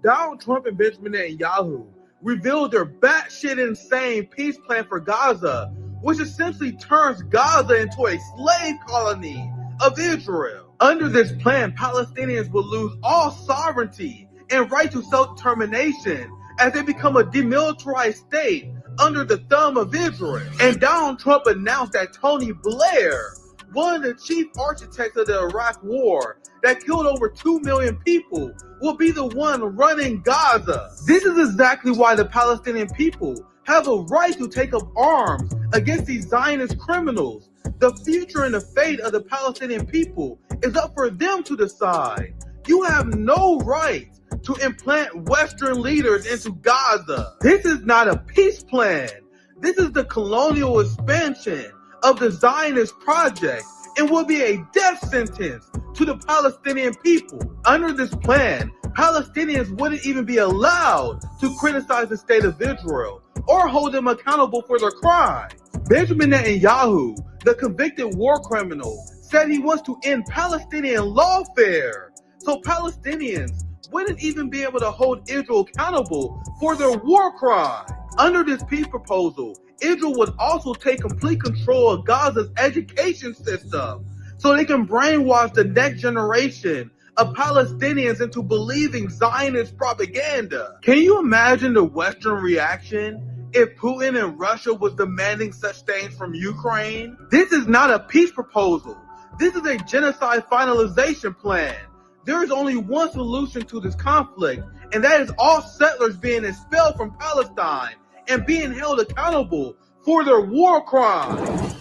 Donald Trump and Benjamin Netanyahu revealed their batshit insane peace plan for Gaza, which essentially turns Gaza into a slave colony of Israel. Under this plan, Palestinians will lose all sovereignty and right to self-determination as they become a demilitarized state under the thumb of Israel. And Donald Trump announced that Tony Blair, one of the chief architects of the Iraq War that killed over 2 million people, will be the one running Gaza. This is exactly why the Palestinian people have a right to take up arms against these Zionist criminals. The future and the fate of the Palestinian people is up for them to decide. You have no right to implant Western leaders into Gaza. This is not a peace plan. This is the colonial expansion of the Zionist project and will be a death sentence to the Palestinian people. Under this plan, Palestinians wouldn't even be allowed to criticize the state of Israel or hold them accountable for their crimes. Benjamin Netanyahu, the convicted war criminal, said he wants to end Palestinian lawfare, so Palestinians wouldn't even be able to hold Israel accountable for their war crimes. Under this peace proposal, Israel would also take complete control of Gaza's education system so they can brainwash the next generation of Palestinians into believing Zionist propaganda. Can you imagine the Western reaction if Putin and Russia was demanding such things from Ukraine? This is not a peace proposal. This is a genocide finalization plan. There is only one solution to this conflict, and that is all settlers being expelled from Palestine and being held accountable for their war crimes.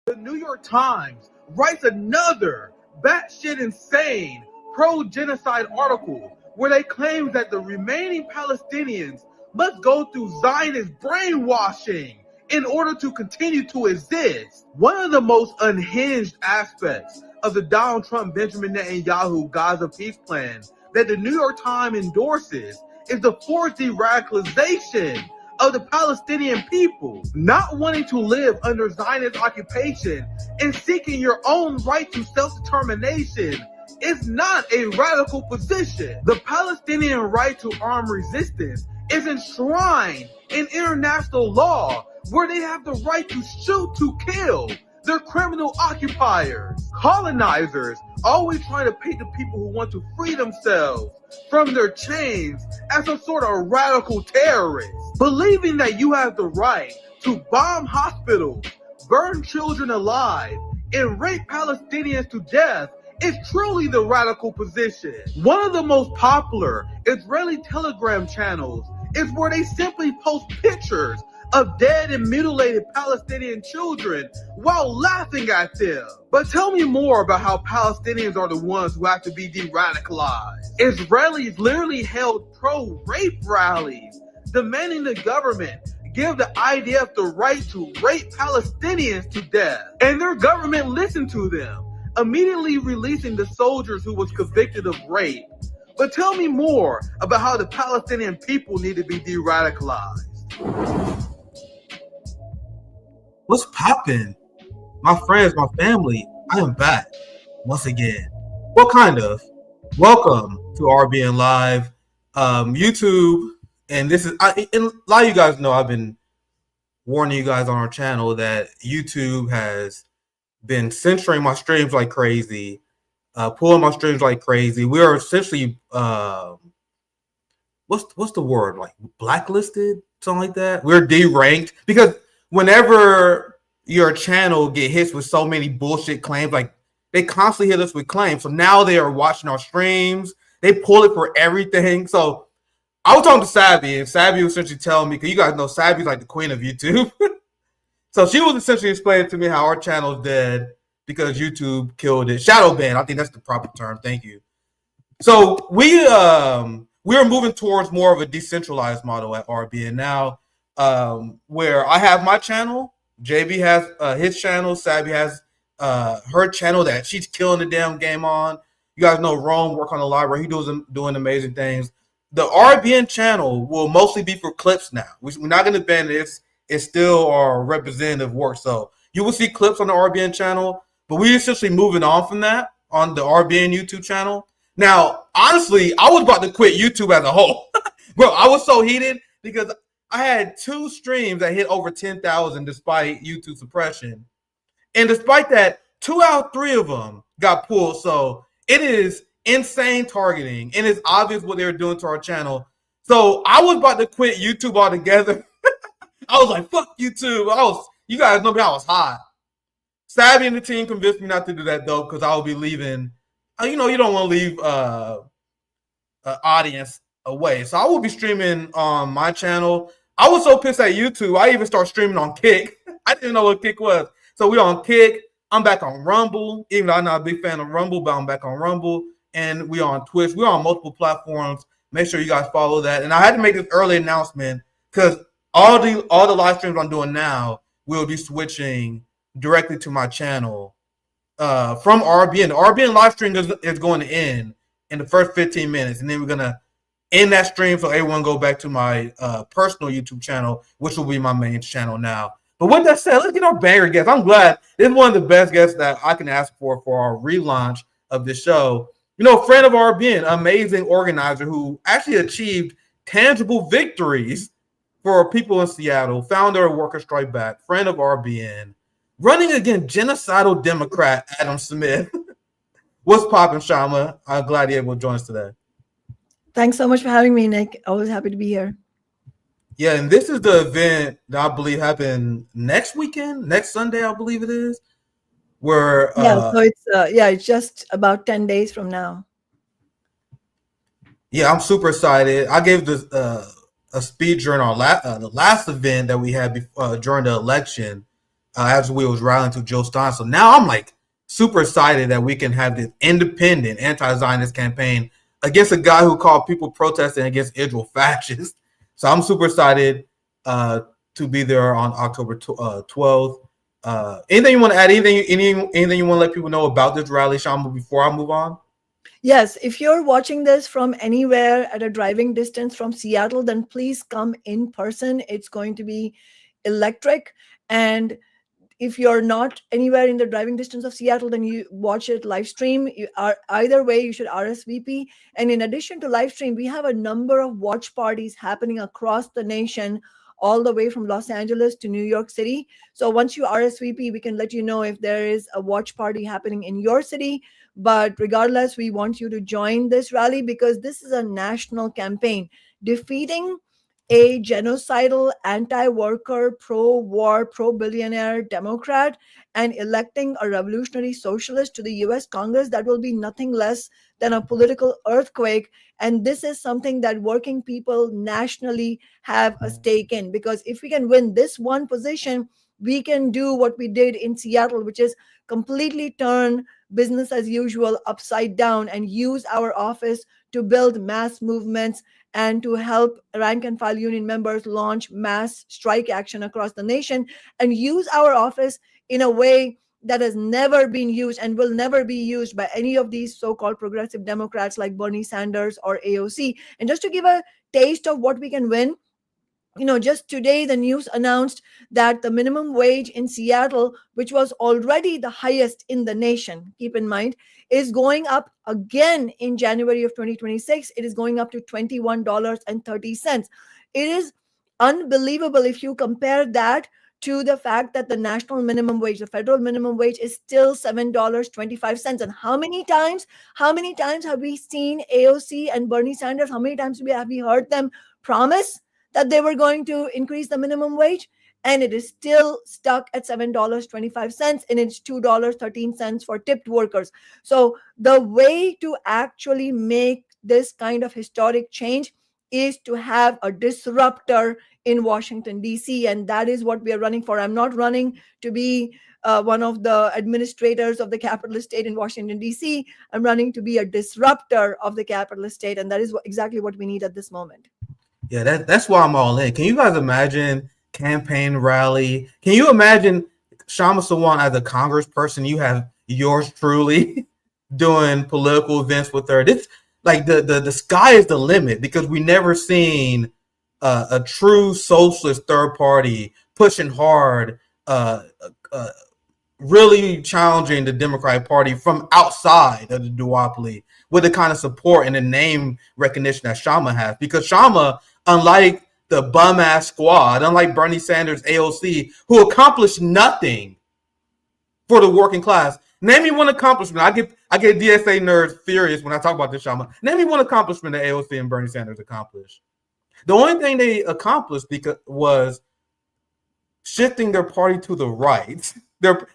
The New York Times writes another batshit insane pro-genocide article where they claim that the remaining Palestinians must go through Zionist brainwashing in order to continue to exist. One of the most unhinged aspects of the Donald Trump Benjamin Netanyahu Gaza peace plan that the New York Times endorses is the forced de-radicalization of the Palestinian people. Not wanting to live under Zionist occupation and seeking your own right to self-determination is not a radical position. The Palestinian right to armed resistance is enshrined in international law, where they have the right to shoot to kill their criminal occupiers. Colonizers always try to paint the people who want to free themselves from their chains as some sort of radical terrorists. Believing that you have the right to bomb hospitals, burn children alive, and rape Palestinians to death is truly the radical position. One of the most popular Israeli Telegram channels is where they simply post pictures of dead and mutilated Palestinian children while laughing at them. But tell me more about how Palestinians are the ones who have to be de-radicalized. Israelis literally held pro-rape rallies, demanding the government give the IDF the right to rape Palestinians to death. And their government listened to them, immediately releasing the soldiers who was convicted of rape. But tell me more about how the Palestinian people need to be de-radicalized. What's poppin'? My friends, my family, I am back once again. What kind of? Welcome to RBN Live, YouTube, and this is, and a lot of you guys know I've been warning you guys on our channel that YouTube has been censoring my streams like crazy, pulling my streams like crazy. We are essentially, what's the word, like blacklisted, something like that. We're deranked because whenever your channel get hit with so many bullshit claims, like they constantly hit us with claims. So now they are watching our streams. They pull it for everything. So I was talking to Savvy, and Savvy was essentially telling me, because you guys know Savvy's like the queen of YouTube. So she was essentially explaining to me how our channel is dead because YouTube killed it. Shadow ban, I think that's the proper term. Thank you. So we are moving towards more of a decentralized model at RBN now. Where I have my channel, JB has his channel, Savvy has her channel that she's killing the damn game on. You guys know Rome work on the library. He doing amazing things. The RBN channel will mostly be for clips now. We're not going to ban it. It's still our representative work. So you will see clips on the RBN channel, but we're essentially moving on from that on the RBN YouTube channel. Now, honestly, I was about to quit YouTube as a whole. Bro, I was so heated because I had 2 streams that hit over 10,000 despite YouTube suppression. And despite that, 2 out of 3 of them got pulled. So it is insane targeting. And it's obvious what they were doing to our channel. So I was about to quit YouTube altogether. I was like, fuck YouTube. You guys know me, I was hot. Savvy and the team convinced me not to do that, though, because I will be leaving. You don't want to leave audience away. So I will be streaming on my channel. I was so pissed at YouTube, I even started streaming on Kick. I didn't know what Kick was. So we on Kick. I'm back on Rumble, even though I'm not a big fan of Rumble, but I'm back on Rumble. And we on Twitch. We're on multiple platforms. Make sure you guys follow that. And I had to make this early announcement because all the live streams I'm doing now will be switching directly to my channel from RBN. The RBN live stream is going to end in the first 15 minutes, and then we're going to end that stream so everyone go back to my personal YouTube channel, which will be my main channel now. But with that said, let's get our banger guest. I'm glad this is one of the best guests that I can ask for our relaunch of this show. Friend of RBN, amazing organizer who actually achieved tangible victories for people in Seattle, founder of Worker Strike Back, friend of RBN, running against genocidal Democrat Adam Smith. What's poppin', Kshama? I'm glad you're able to join us today. Thanks so much for having me, Nick. Always happy to be here. Yeah, and this is the event that I believe happened next weekend, next Sunday, I believe it is. Where so it's just about 10 days from now. Yeah, I'm super excited. I gave this a speech during our the last event that we had during the election as we was rallying to Joe Stein. So now I'm like super excited that we can have this independent anti-Zionist campaign against a guy who called people protesting against Israel fascists. So I'm super excited to be there on October 12th. Anything you want to add? Anything you want to let people know about this rally, Kshama, before I move on? Yes, if you're watching this from anywhere at a driving distance from Seattle, then please come in person. It's going to be electric. And if you're not anywhere in the driving distance of Seattle, then you watch it live stream. Either way, you should RSVP. And in addition to live stream, we have a number of watch parties happening across the nation, all the way from Los Angeles to New York City. So once you RSVP, we can let you know if there is a watch party happening in your city. But regardless, we want you to join this rally because this is a national campaign. Defeating a genocidal, anti-worker, pro-war, pro-billionaire Democrat and electing a revolutionary socialist to the US Congress, that will be nothing less than a political earthquake. And this is something that working people nationally have a stake in, because if we can win this one position, we can do what we did in Seattle, which is completely turn business as usual upside down and use our office to build mass movements and to help rank and file union members launch mass strike action across the nation, and use our office in a way that has never been used and will never be used by any of these so-called progressive Democrats like Bernie Sanders or AOC. And just to give a taste of what we can win, just today, the news announced that the minimum wage in Seattle, which was already the highest in the nation, keep in mind, is going up again in January of 2026. It is going up to $21.30. It is unbelievable if you compare that to the fact that the national minimum wage, the federal minimum wage, is still $7.25. And how many times have we seen AOC and Bernie Sanders? How many times have we heard them promise that they were going to increase the minimum wage? And it is still stuck at $7.25, and it's $2.13 for tipped workers. So the way to actually make this kind of historic change is to have a disruptor in Washington, D.C., and that is what we are running for. I'm not running to be one of the administrators of the capitalist state in Washington, D.C. I'm running to be a disruptor of the capitalist state, and that is exactly what we need at this moment. Yeah, that's why I'm all in. Can you guys imagine campaign rally? Can you imagine Kshama Sawant as a congressperson? You have yours truly doing political events with her. This like the sky is the limit, because we never seen a true socialist third party pushing hard really challenging the Democratic Party from outside of the duopoly with the kind of support and the name recognition that Kshama has. Because Kshama, unlike the bum-ass squad, unlike Bernie Sanders, AOC, who accomplished nothing for the working class. Name me one accomplishment. I get DSA nerds furious when I talk about this, Kshama. Name me one accomplishment that AOC and Bernie Sanders accomplished. The only thing they accomplished was shifting their party to the right.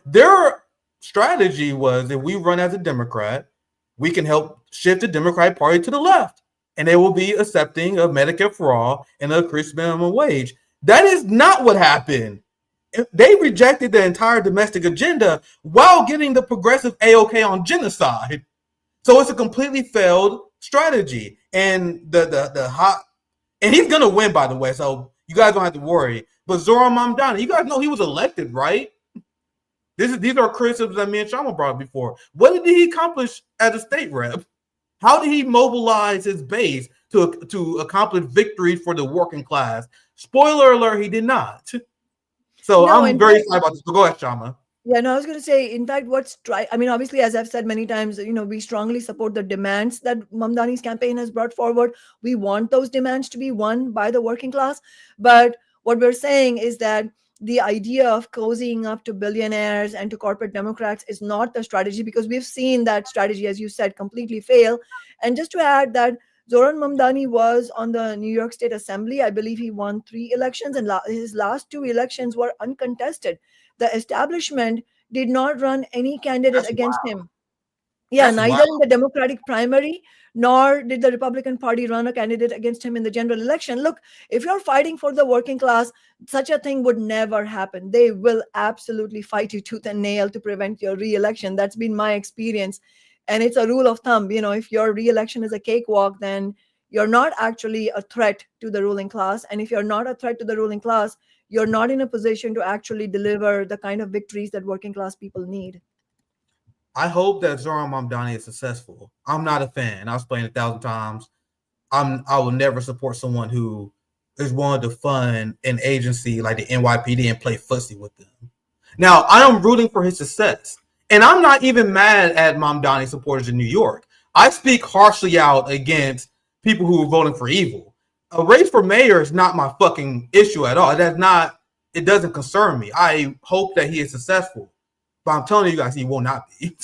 Their strategy was, if we run as a Democrat, we can help shift the Democratic Party to the left, and they will be accepting of Medicare for all and a increased minimum wage. That is not what happened. They rejected the entire domestic agenda while getting the progressive AOK on genocide. So it's a completely failed strategy. And the hot, and he's gonna win, by the way, so you guys don't have to worry. But Zohran Mamdani, you guys know he was elected, right? These are criticisms that me and Kshama brought up before. What did he accomplish as a state rep? How did he mobilize his base to accomplish victories for the working class? Spoiler alert, he did not. So no, I'm very excited about this. So go ahead, Kshama. Yeah, no, I was going to say, in fact, I mean, obviously, as I've said many times, we strongly support the demands that Mamdani's campaign has brought forward. We want those demands to be won by the working class. But what we're saying is that the idea of cozying up to billionaires and to corporate Democrats is not the strategy, because we've seen that strategy, as you said, completely fail. And just to add that Zohran Mamdani was on the New York State Assembly. I believe he won 3 elections, and his last 2 elections were uncontested. The establishment did not run any candidate against him. Yeah, neither in the Democratic primary nor did the Republican Party run a candidate against him in the general election. Look, if you're fighting for the working class, such a thing would never happen. They will absolutely fight you tooth and nail to prevent your re-election. That's been my experience. And it's a rule of thumb. If your re-election is a cakewalk, then you're not actually a threat to the ruling class. And if you're not a threat to the ruling class, you're not in a position to actually deliver the kind of victories that working class people need. I hope that Zohran Mamdani is successful. I'm not a fan. I've explained 1,000 times. I will never support someone who is willing to fund an agency like the NYPD and play footsie with them. Now, I am rooting for his success. And I'm not even mad at Mamdani supporters in New York. I speak harshly out against people who are voting for evil. A race for mayor is not my fucking issue at all. It doesn't concern me. I hope that he is successful. But I'm telling you guys, he will not be.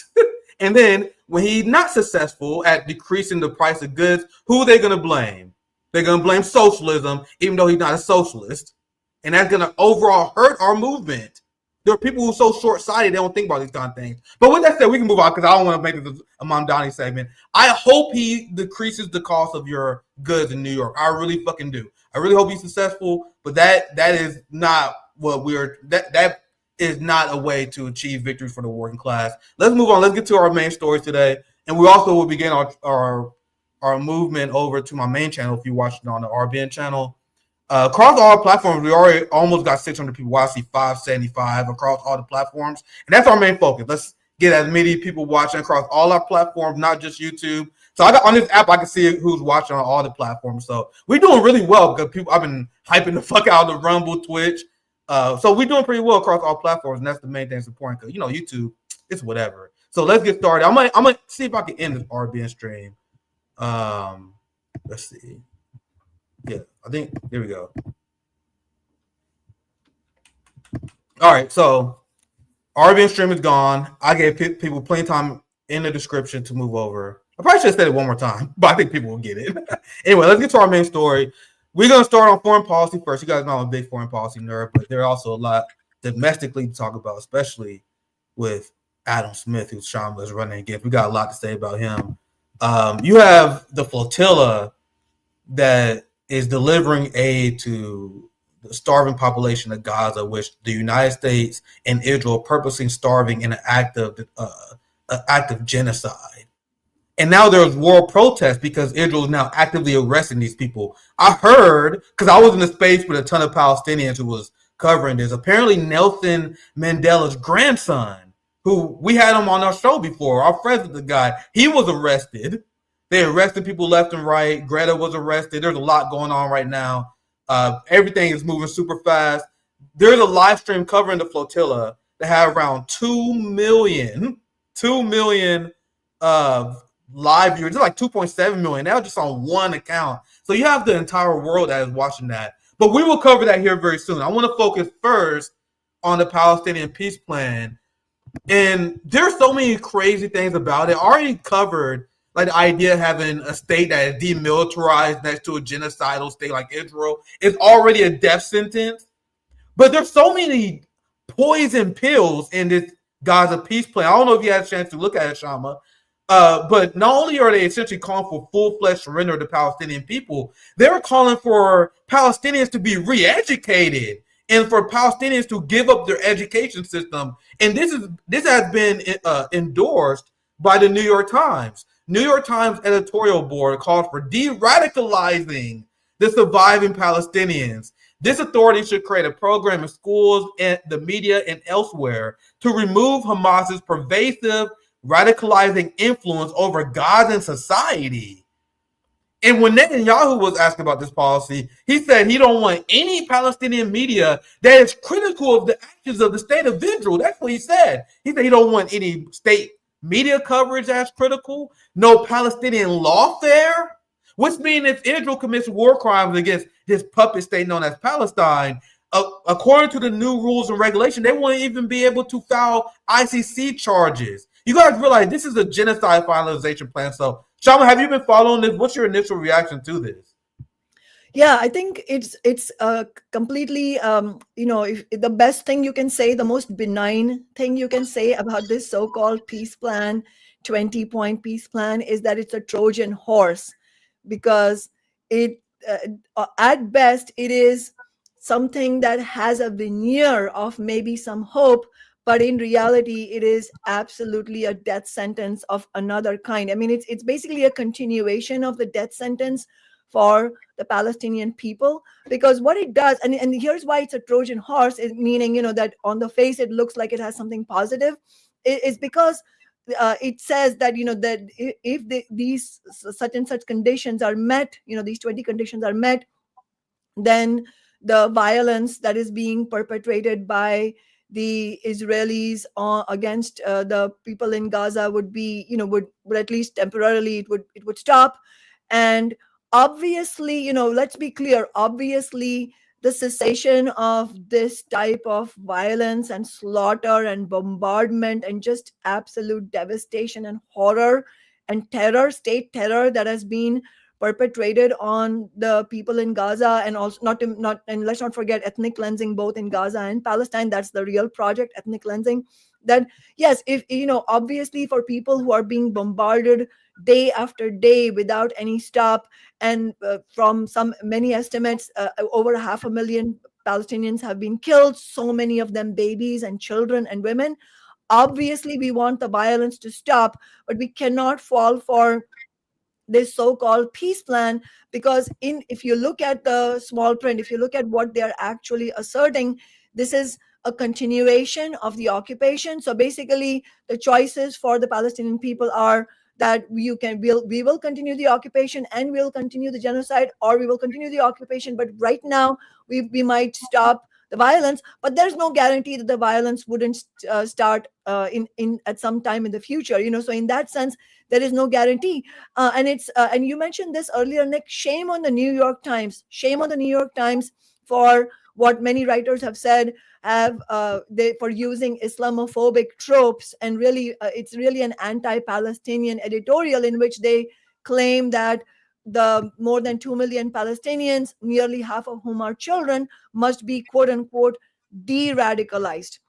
And then when he's not successful at decreasing the price of goods, who are they going to blame? They're going to blame socialism, even though he's not a socialist. And that's going to overall hurt our movement. There are people who are so short-sighted, they don't think about these kind of things. But with that said, we can move on because I don't want to make this a Mamdani segment. I hope he decreases the cost of your goods in New York. I really fucking do. I really hope he's successful, but that is not what that is not a way to achieve victory for the working class. Let's move on. Let's get to our main stories today. And we also will begin our movement over to my main channel if you're watching on the RBN channel. Across all platforms, we already almost got 600 people. I see 575 across all the platforms. And that's our main focus. Let's get as many people watching across all our platforms, not just YouTube. So on this app, I can see who's watching on all the platforms. So we're doing really well because I've been hyping the fuck out of the Rumble, Twitch. So we're doing pretty well across all platforms. And that's the main thing that's important because, YouTube, it's whatever. So let's get started. I'm gonna see if I can end this RBN stream. Let's see. Yeah, I think there we go. All right, so RBN stream is gone. I gave people plenty of time in the description to move over. I probably should have said it one more time, but I think people will get it. Anyway, let's get to our main story. We're going to start on foreign policy first. You guys know I'm a big foreign policy nerd, but there's also a lot domestically to talk about, especially with Adam Smith, who Kshama is running against. We got a lot to say about him. You have the flotilla that is delivering aid to the starving population of Gaza, which the United States and Israel are purposely starving in an act of genocide. And now there's world protests because Israel is now actively arresting these people. I heard, because I was in the space with a ton of Palestinians who was covering this, apparently Nelson Mandela's grandson, who we had him on our show before, our friends with the guy, he was arrested. They arrested people left and right. Greta was arrested. There's a lot going on right now. Everything is moving super fast. There's a live stream covering the flotilla. that had around 2 million live viewers. It's like 2.7 million. That was just on one account. So you have the entire world that is watching that. But we will cover that here very soon. I want to focus first on the Palestinian peace plan. And there's so many crazy things about it. I already covered like the idea of having a state that is demilitarized next to a genocidal state like Israel is already a death sentence. But there's so many poison pills in this Gaza peace plan. I don't know if you had a chance to look at it, Kshama. But not only are they essentially calling for full-fledged surrender of the Palestinian people, they're calling for Palestinians to be re-educated and for Palestinians to give up their education system. And this has been endorsed by the New York Times. New York Times editorial board called for de-radicalizing the surviving Palestinians. This authority should create a program in schools and the media and elsewhere to remove Hamas's pervasive radicalizing influence over Gazan society. And when Netanyahu was asked about this policy, he said he don't want any Palestinian media that is critical of the actions of the state of Israel. That's what he said. He said he don't want any state media coverage that's critical, no Palestinian lawfare, which means if Israel commits war crimes against this puppet state known as Palestine, according to the new rules and regulation, they won't even be able to file ICC charges. You guys realize this is a genocide finalization plan. So, Kshama, have you been following this? What's your initial reaction to this? Yeah, I think it's completely if the best thing you can say, the most benign thing you can say about this so-called peace plan, 20-point peace plan, is that it's a Trojan horse, because it at best it is something that has a veneer of maybe some hope, but in reality it is absolutely a death sentence of another kind. I mean, it's basically a continuation of the death sentence for the Palestinian people, because what it does, and here's why it's a Trojan horse, is meaning, that on the face it looks like it has something positive, is because it says that that if these such and such conditions are met, these 20 conditions are met, then the violence that is being perpetrated by the Israelis against the people in Gaza would be, would at least temporarily it would stop. And obviously, let's be clear, obviously the cessation of this type of violence and slaughter and bombardment and just absolute devastation and horror and terror, state terror that has been perpetrated on the people in Gaza, and also and let's not forget ethnic cleansing both in Gaza and Palestine. That's the real project, ethnic cleansing. That yes, if obviously for people who are being bombarded day after day without any stop, and from many estimates, over 500,000 Palestinians have been killed, so many of them babies and children and women. Obviously we want the violence to stop, but we cannot fall for this so-called peace plan, because if you look at the small print, if you look at what they're actually asserting, this is a continuation of the occupation. So basically the choices for the Palestinian people are that we will continue the occupation and we'll continue the genocide, or we will continue the occupation, but right now we might stop the violence, but there's no guarantee that the violence wouldn't start in at some time in the future. So in that sense there is no guarantee. And it's and you mentioned this earlier, Nick. Shame on the New York Times. Shame on the New York Times for what many writers have said, for using Islamophobic tropes, and really it's really an anti-Palestinian editorial in which they claim that the more than 2 million Palestinians, nearly half of whom are children, must be quote unquote de-radicalized.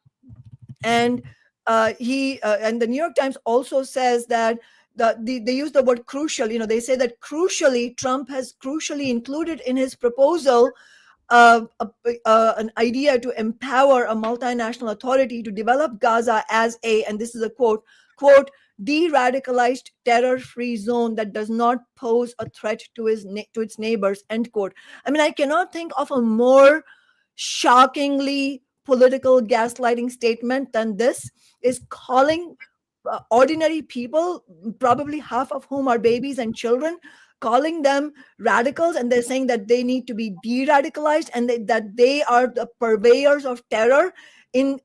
And and the New York Times also says that they use the word crucial. They say that crucially, Trump has crucially included in his proposal an idea to empower a multinational authority to develop Gaza as and this is a quote, de-radicalized terror-free zone that does not pose a threat to its neighbors, end quote. I mean, I cannot think of a more shockingly political gaslighting statement than this, is calling ordinary people, probably half of whom are babies and children, calling them radicals, and they're saying that they need to be de-radicalized and that they are the purveyors of terror.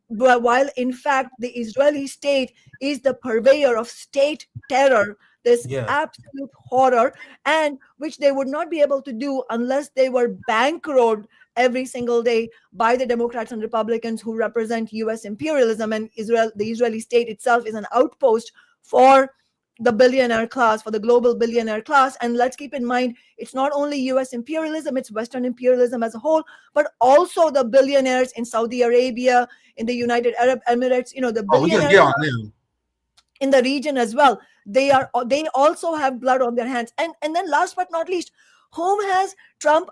while in fact the Israeli state is the purveyor of state terror, this Yeah. absolute horror, and which they would not be able to do unless they were bankrolled every single day by the Democrats and Republicans who represent US imperialism. And Israel, the Israeli state itself, is an outpost for the billionaire class, for the global billionaire class. And let's keep in mind, it's not only US imperialism, it's Western imperialism as a whole, but also the billionaires in Saudi Arabia, in the United Arab Emirates, the Oh, we can billionaires get on them. in the region as well. They also have blood on their hands. And then last but not least, whom has Trump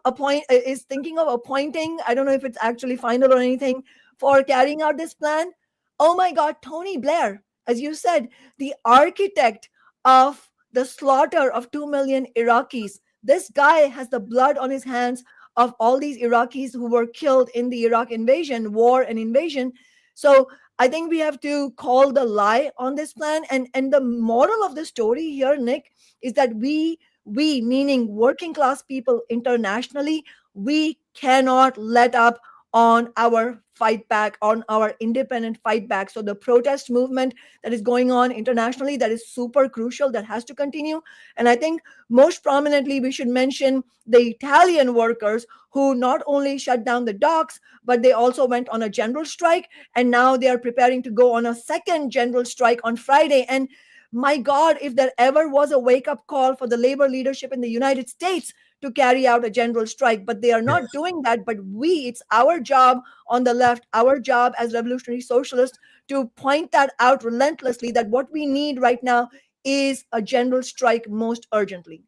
is thinking of appointing? I don't know if it's actually final or anything for carrying out this plan. Oh my God, Tony Blair, as you said, the architect of the slaughter of 2 million Iraqis. This guy has the blood on his hands of all these Iraqis who were killed in the Iraq war and invasion. So I think we have to call the lie on this plan. And the moral of the story here, Nick, is that we, meaning working class people internationally, we cannot let up on our fight back, on our independent fight back. So the protest movement that is going on internationally, that is super crucial, that has to continue. And I think most prominently, we should mention the Italian workers who not only shut down the docks, but they also went on a general strike. And now they are preparing to go on a second general strike on Friday. And my God, if there ever was a wake-up call for the labor leadership in the United States to carry out a general strike, but they are not doing that. But it's our job on the left, our job as revolutionary socialists, to point that out relentlessly, that what we need right now is a general strike most urgently.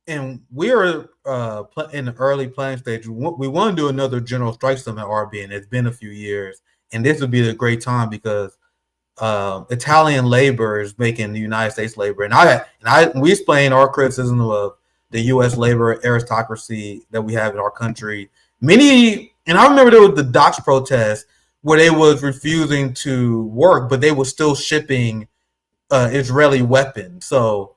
And we're in the early planning stage. We want to do another general strike summit at RBN. It's been a few years, and this would be a great time because Italian labor is making the United States labor, and we explain our criticism of the U.S. labor aristocracy that we have in our country. And I remember there was the docks protest where they was refusing to work, but they were still shipping Israeli weapons. So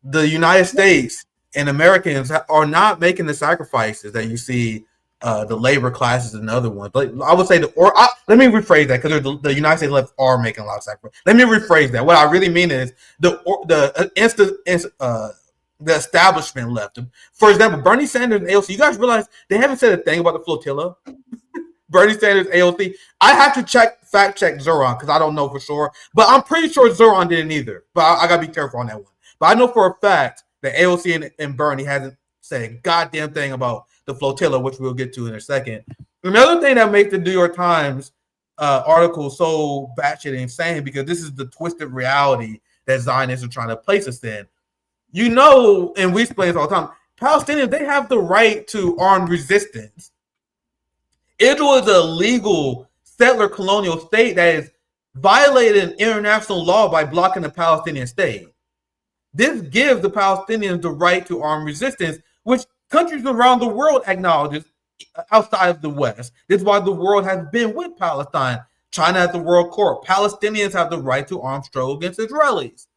the United States and Americans are not making the sacrifices that you see the labor classes and other ones. But I would say let me rephrase that, because the United States left are making a lot of sacrifices. Let me rephrase that. What I really mean is the establishment left. For example, Bernie Sanders and AOC, you guys realize they haven't said a thing about the flotilla? Bernie Sanders, AOC. I have to fact check Zohran because I don't know for sure. But I'm pretty sure Zohran didn't either. But I got to be careful on that one. But I know for a fact that AOC and Bernie hasn't said a goddamn thing about the flotilla, which we'll get to in a second. Another thing that makes the New York Times article so batshit insane, because this is the twisted reality that Zionists are trying to place us in. And we explain this all the time, Palestinians, they have the right to armed resistance. Israel is a legal settler colonial state that is violating international law by blocking the Palestinian state. This gives the Palestinians the right to armed resistance, which countries around the world acknowledges outside of the West. This is why the world has been with Palestine. China has the world court. Palestinians have the right to armed struggle against Israelis.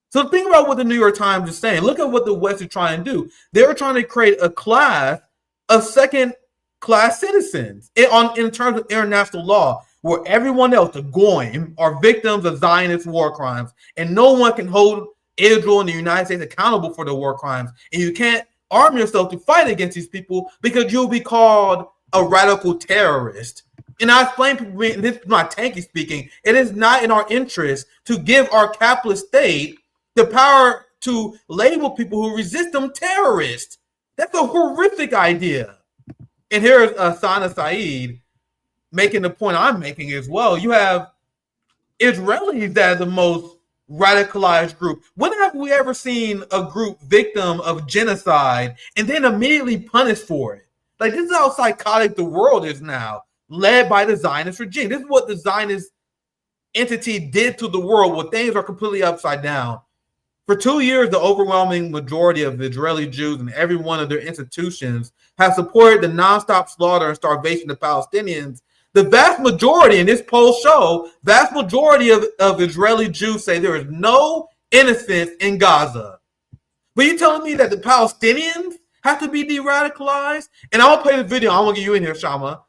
So think about what the New York Times is saying. Look at what the West is trying to do. They're trying to create a class of second-class citizens in terms of international law, where everyone else, the Goyim, are victims of Zionist war crimes, and no one can hold Israel and the United States accountable for the war crimes. And you can't arm yourself to fight against these people because you'll be called a radical terrorist. And I explain, this is not tanky speaking, it is not in our interest to give our capitalist state the power to label people who resist them terrorists. That's a horrific idea. And here's Sana Saeed making the point I'm making as well. You have Israelis that are the most radicalized group. When have we ever seen a group victim of genocide and then immediately punished for it? Like, this is how psychotic the world is now, led by the Zionist regime. This is what the Zionist entity did to the world, where things are completely upside down. For 2 years, the overwhelming majority of Israeli Jews and every one of their institutions have supported the nonstop slaughter and starvation of Palestinians. The vast majority, and this poll show, vast majority of Israeli Jews say there is no innocence in Gaza. But you're telling me that the Palestinians have to be de-radicalized? And I want to play the video. I want to get you in here, Kshama.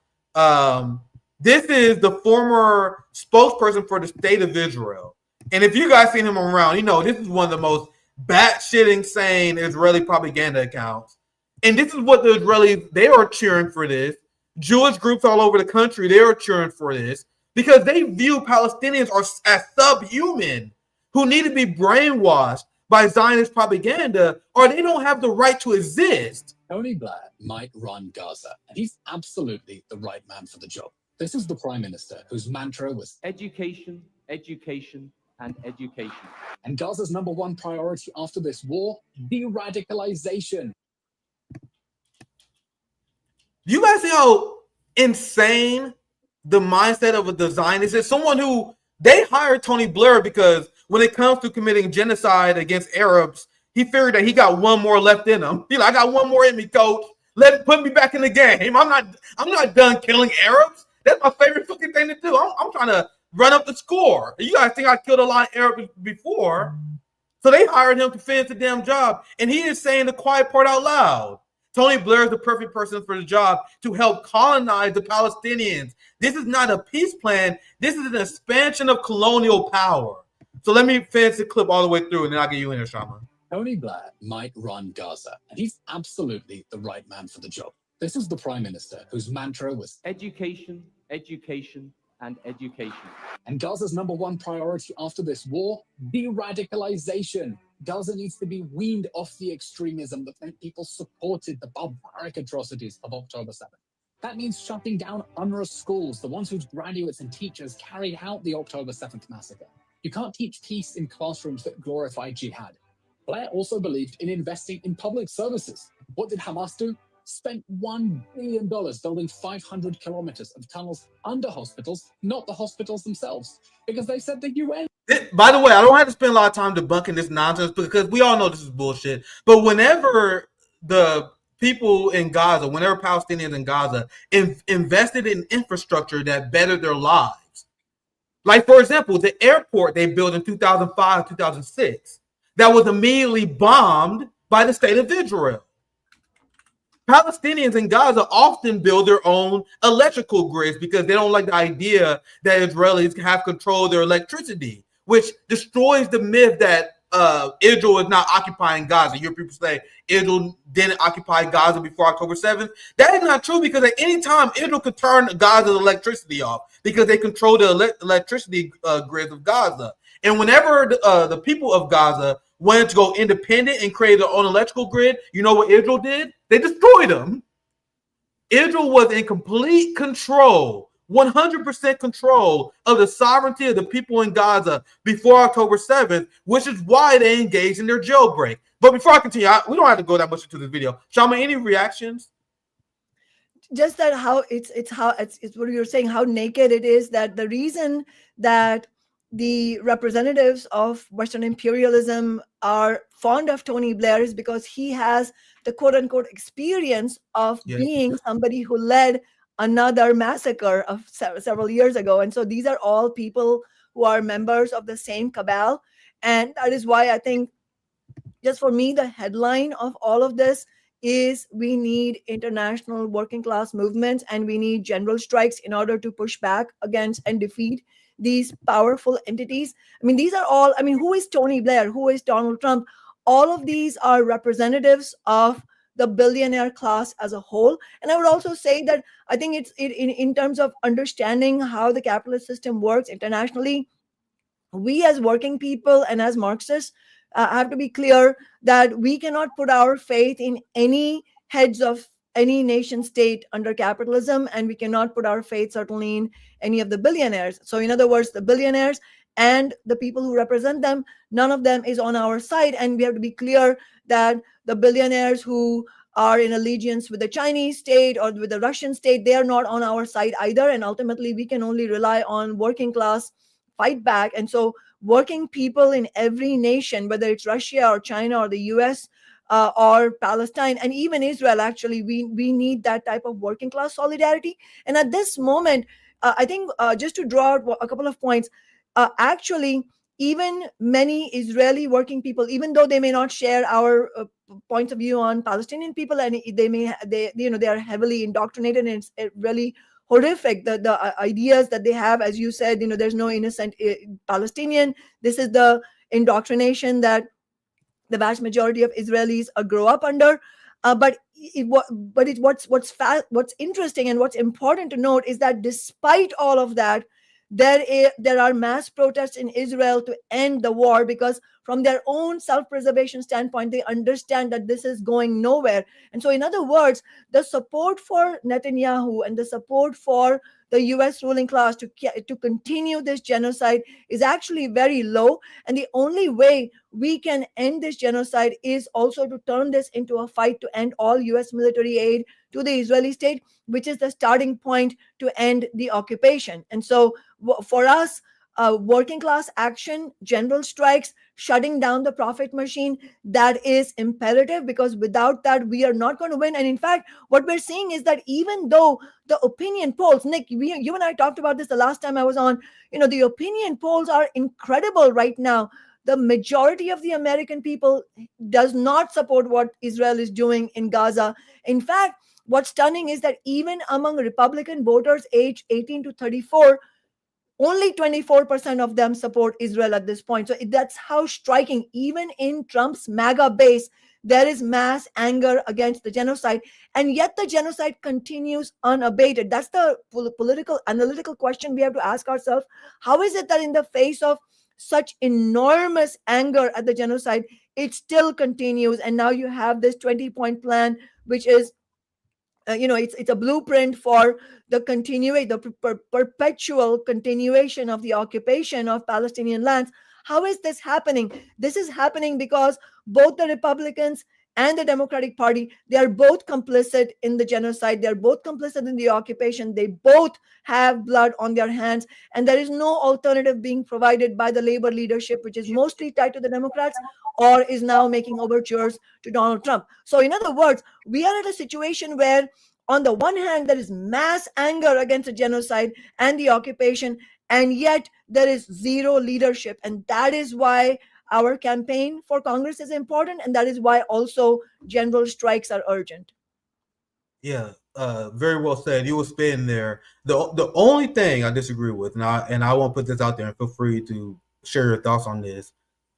This is the former spokesperson for the state of Israel. And if you guys seen him around, you know this is one of the most batshit insane Israeli propaganda accounts. And this is what the Israelis, they are cheering for this. Jewish groups all over the country, they are cheering for this because they view Palestinians as subhuman who need to be brainwashed by Zionist propaganda or they don't have the right to exist. Tony Blair might run Gaza, and he's absolutely the right man for the job. This is the Prime Minister whose mantra was education, education, and education. And Gaza's number one priority after this war, de-radicalization. You guys see how insane the mindset of the Zionist is? Someone who they hired Tony Blair because when it comes to committing genocide against Arabs, he figured that he got one more left in him. He's like, I got one more in me, coach. Put me back in the game. I'm not done killing Arabs. That's my favorite fucking thing to do. I'm trying to run up the score. You guys think I killed a lot of Arabs before. So they hired him to finish the damn job. And he is saying the quiet part out loud. Tony Blair is the perfect person for the job to help colonize the Palestinians. This is not a peace plan. This is an expansion of colonial power. So let me finish the clip all the way through, and then I'll get you in there, Kshama. Tony Blair might run Gaza, and he's absolutely the right man for the job. This is the Prime Minister whose mantra was education, education, and education. And Gaza's number one priority after this war, de-radicalization. Gaza needs to be weaned off the extremism that meant people supported the barbaric atrocities of October 7th. That means shutting down UNRWA schools, the ones whose graduates and teachers carried out the October 7th massacre. You can't teach peace in classrooms that glorify jihad. Blair also believed in investing in public services. What did Hamas do? Spent $1 billion building 500 kilometers of tunnels under hospitals, not the hospitals themselves, because they said the UN. By the way, I don't have to spend a lot of time debunking this nonsense because we all know this is bullshit. But whenever the people in Gaza, whenever Palestinians in Gaza invested in infrastructure that bettered their lives, like, for example, the airport they built in 2005, 2006, that was immediately bombed by the state of Israel. Palestinians in Gaza often build their own electrical grids because they don't like the idea that Israelis have control of their electricity, which destroys the myth that Israel is not occupying Gaza. You hear people say Israel didn't occupy Gaza before October 7th. That is not true because at any time Israel could turn Gaza's electricity off because they control the electricity grids of Gaza. And whenever the people of Gaza wanted to go independent and create their own electrical grid, you know what Israel did? They destroyed them. Israel was in complete control, 100% control of the sovereignty of the people in Gaza before October 7th, which is why they engaged in their jailbreak. But before I continue, we don't have to go that much into this video. Kshama, any reactions? Just that how it's what you're saying, how naked it is, that the reason that the representatives of Western imperialism are fond of Tony Blair is because he has the quote-unquote experience of being somebody who led another massacre of several years ago. And so these are all people who are members of the same cabal. And that is why I think, just for me, the headline of all of this is we need international working class movements and we need general strikes in order to push back against and defeat these powerful entities. I mean, these are all, I mean, who is Tony Blair? Who is Donald Trump? All of these are representatives of the billionaire class as a whole. And I would also say that I think it's in terms of understanding how the capitalist system works internationally, we as working people and as Marxists have to be clear that we cannot put our faith in any heads of any nation state under capitalism, and we cannot put our faith certainly in any of the billionaires. So in other words, the billionaires and the people who represent them, none of them is on our side. And we have to be clear that the billionaires who are in allegiance with the Chinese state or with the Russian state, they are not on our side either. And ultimately, we can only rely on working class fight back. And so working people in every nation, whether it's Russia or China or the US, or Palestine, and even Israel, actually, we need that type of working class solidarity. And at this moment, I think just to draw out a couple of points, actually, even many Israeli working people, even though they may not share our points of view on Palestinian people, and they are heavily indoctrinated, and it's really horrific, the ideas that they have. As you said, there's no innocent Palestinian. This is the indoctrination that the vast majority of Israelis grow up under. What's interesting and what's important to note is that despite all of that, there are mass protests in Israel to end the war, because from their own self-preservation standpoint, they understand that this is going nowhere. And so, in other words, the support for Netanyahu and the support for the US ruling class to continue this genocide is actually very low. And the only way we can end this genocide is also to turn this into a fight to end all US military aid to the Israeli state, which is the starting point to end the occupation. And so for us, working class action, general strikes, shutting down the profit machine, that is imperative, because without that, we are not going to win. And in fact, what we're seeing is that even though the opinion polls, Nick, you and I talked about this the last time I was on, the opinion polls are incredible right now. The majority of the American people does not support what Israel is doing in Gaza. In fact, what's stunning is that even among Republican voters aged 18 to 34, only 24% of them support Israel at this point. So that's how striking. Even in Trump's MAGA base, there is mass anger against the genocide, and yet the genocide continues unabated. That's the political, analytical question we have to ask ourselves. How is it that in the face of such enormous anger at the genocide, it still continues? And now you have this 20-point plan, which is it's a blueprint for the perpetual continuation of the occupation of Palestinian lands. How is this happening? This is happening because both the Republicans and the Democratic Party, they are both complicit in the genocide. They're both complicit in the occupation. They both have blood on their hands. And there is no alternative being provided by the labor leadership, which is mostly tied to the Democrats or is now making overtures to Donald Trump. So in other words, we are at a situation where on the one hand, there is mass anger against the genocide and the occupation, and yet there is zero leadership. And that is why our campaign for Congress is important, and that is why also general strikes are urgent. Yeah, very well said. You were spitting there. The only thing I disagree with, and I won't put this out there, and feel free to share your thoughts on this.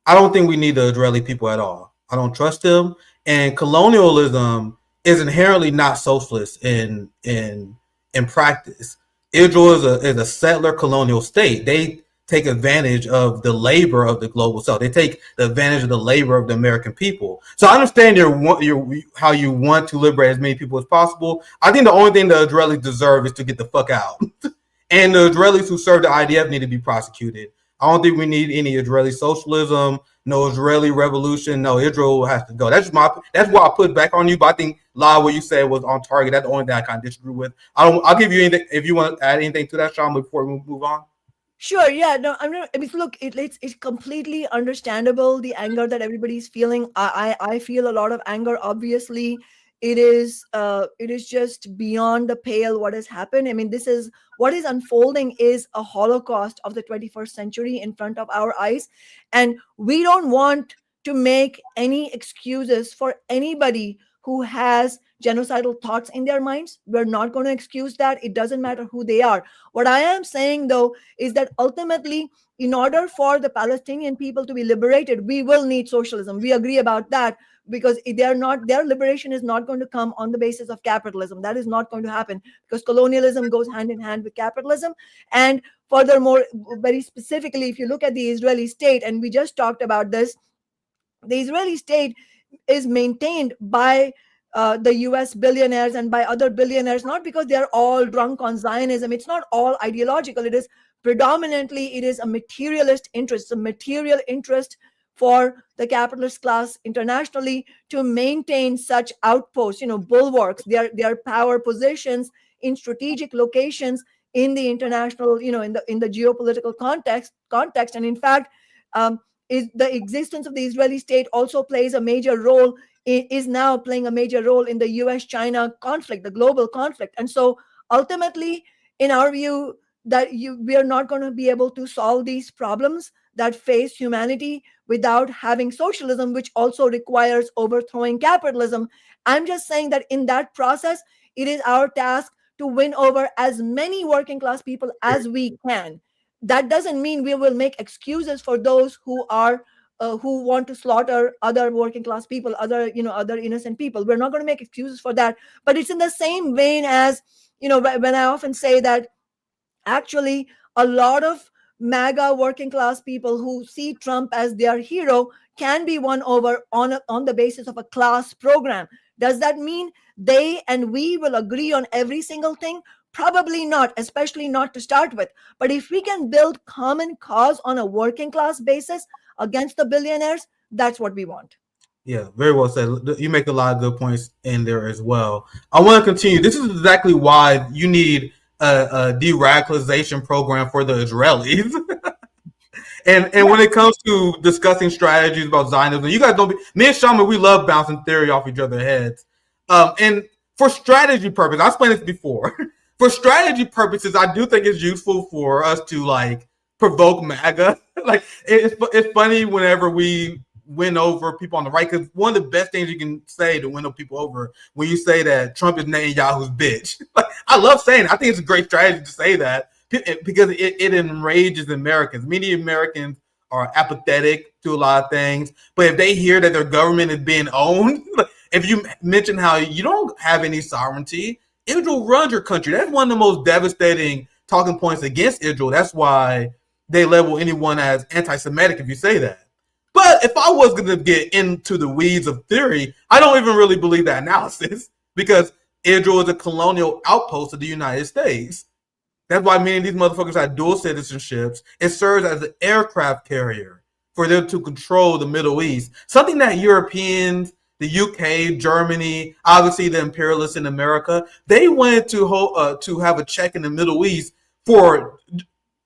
I don't think we need the Israeli people at all. I don't trust them, and colonialism is inherently not socialist in practice. Israel is a settler colonial state. They take advantage of the labor of the global south. They take the advantage of the labor of the American people. So I understand how you want to liberate as many people as possible. I think the only thing the Israelis deserve is to get the fuck out. And the Israelis who serve the IDF need to be prosecuted. I don't think we need any Israeli socialism, no Israeli revolution, no, Israel has to go. That's why I put back on you, but I think a lot of what you said was on target. That's the only thing I kind of disagree with. I'll give you anything if you want to add anything to that, Sean, before we move on. Sure. Yeah. No. Look. It's completely understandable, the anger that everybody's feeling. I feel a lot of anger. Obviously, it is just beyond the pale what has happened. I mean, this is what is unfolding is a Holocaust of the 21st century in front of our eyes, and we don't want to make any excuses for anybody who has genocidal thoughts in their minds. We're not going to excuse that. It doesn't matter who they are. What I am saying, though, is that ultimately, in order for the Palestinian people to be liberated, we will need socialism. We agree about that, because their liberation is not going to come on the basis of capitalism. That is not going to happen, because colonialism goes hand in hand with capitalism. And furthermore, very specifically, if you look at the Israeli state, and we just talked about this, the Israeli state is maintained by the US billionaires and by other billionaires, not because they're all drunk on Zionism. It's not all ideological. It is predominantly, it is a materialist interest, a material interest for the capitalist class internationally to maintain such outposts, bulwarks, their power positions in strategic locations in the international, in the geopolitical context. And in fact, is the existence of the Israeli state also plays a major role, is now playing a major role in the US-China conflict, the global conflict. And so ultimately, in our view, that we are not going to be able to solve these problems that face humanity without having socialism, which also requires overthrowing capitalism. I'm just saying that in that process, it is our task to win over as many working class people as we can. That doesn't mean we will make excuses for those who want to slaughter other working class people, other innocent people. We're not going to make excuses for that. But it's in the same vein as, when I often say that actually a lot of MAGA working class people who see Trump as their hero can be won over on the basis of a class program. Does that mean they and we will agree on every single thing? Probably not, especially not to start with. But if we can build common cause on a working class basis against the billionaires, that's what we want. Yeah, very well said. You make a lot of good points in there as well. I want to continue. This is exactly why you need a de-radicalization program for the Israelis. And when it comes to discussing strategies about Zionism, you guys don't be, me and Kshama, we love bouncing theory off each other's heads. And for strategy purposes, I explained this before. For strategy purposes, I do think it's useful for us to provoke MAGA. It's funny whenever we win over people on the right, because one of the best things you can say to win people over when you say that Trump is Netanyahu's bitch. I love saying it. I think it's a great strategy to say that because it enrages Americans. Many Americans are apathetic to a lot of things, but if they hear that their government is being owned, if you mention how you don't have any sovereignty, Israel runs your country. That's one of the most devastating talking points against Israel. That's why they label anyone as anti-Semitic if you say that. But if I was going to get into the weeds of theory, I don't even really believe that analysis because Israel is a colonial outpost of the United States. That's why many of these motherfuckers have dual citizenships. It serves as an aircraft carrier for them to control the Middle East. Something that Europeans, the UK, Germany, obviously the imperialists in America, they wanted to have a check in the Middle East for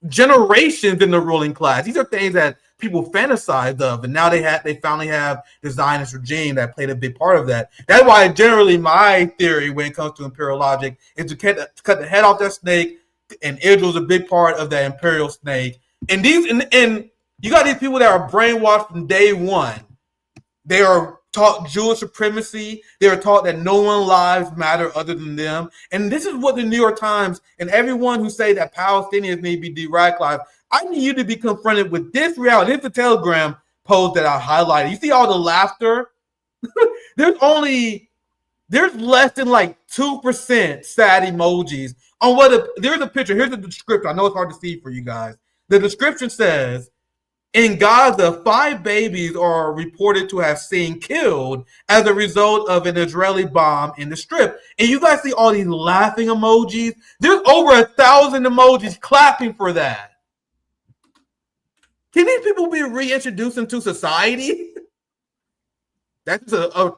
generations in the ruling class. These are things that people fantasized of, and now they finally have the Zionist regime that played a big part of that. That's why generally my theory when it comes to imperial logic is to cut the head off that snake, and Israel's a big part of that imperial snake. And you got these people that are brainwashed from day one. They are taught Jewish supremacy. They are taught that no one's lives matter other than them. And this is what the New York Times and everyone who say that Palestinians need to be de-radicalized, I need you to be confronted with this reality. Here's the Telegram post that I highlighted. You see all the laughter? There's less than 2% sad emojis on there's a picture. Here's the description. I know it's hard to see for you guys. The description says, in Gaza, 5 babies are reported to have been killed as a result of an Israeli bomb in the Strip. And you guys see all these laughing emojis? There's over 1,000 emojis clapping for that. Can these people be reintroduced into society? That's a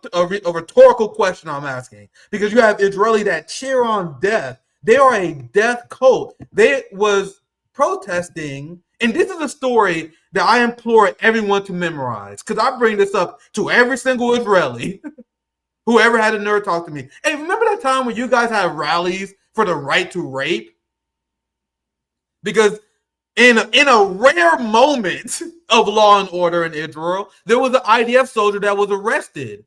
rhetorical question I'm asking. Because you have Israeli that cheer on death. They are a death cult. They was protesting. And this is a story that I implore everyone to memorize, because I bring this up to every single Israeli who ever had a nerd talk to me. Hey, remember that time when you guys had rallies for the right to rape? Because in a rare moment of law and order in Israel, there was an IDF soldier that was arrested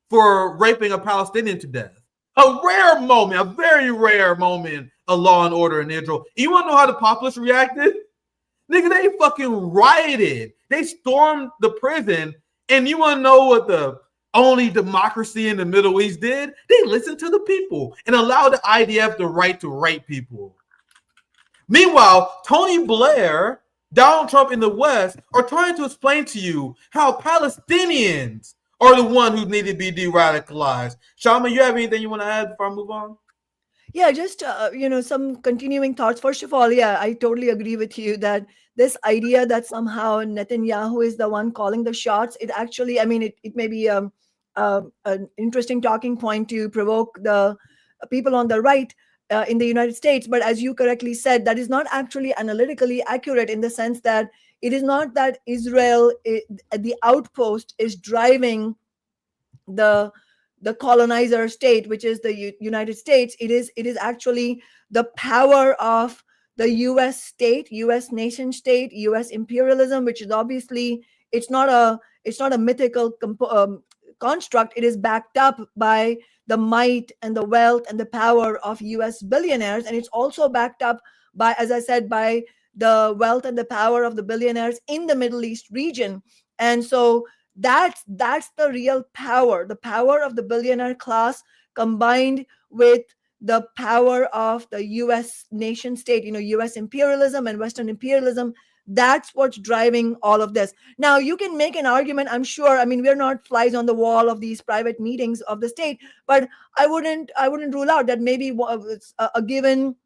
for raping a Palestinian to death. A rare moment, a very rare moment of law and order in Israel. You want to know how the populace reacted? Nigga, they fucking rioted. They stormed the prison. And you want to know what the only democracy in the Middle East did? They listened to the people and allowed the IDF the right to rape people. Meanwhile, Tony Blair, Donald Trump in the West are trying to explain to you how Palestinians are the one who need to be de-radicalized. Kshama, you have anything you want to add before I move on? Yeah, just some continuing thoughts. First of all, yeah, I totally agree with you that this idea that somehow Netanyahu is the one calling the shots, it actually, it may be an interesting talking point to provoke the people on the right in the United States. But as you correctly said, that is not actually analytically accurate, in the sense that it is not that Israel, the outpost, is driving the colonizer state, which is the United States. It is actually the power of the US state, US nation state, US imperialism, which is obviously, it's not a mythical construct, it is backed up by the might and the wealth and the power of US billionaires. And it's also backed up by, as I said, by the wealth and the power of the billionaires in the Middle East region. And so that's the real power, the power of the billionaire class combined with the power of the US nation state, US imperialism and Western imperialism. That's what's driving all of this. Now, you can make an argument, I'm sure. I mean, we're not flies on the wall of these private meetings of the state, but I wouldn't rule out that maybe a given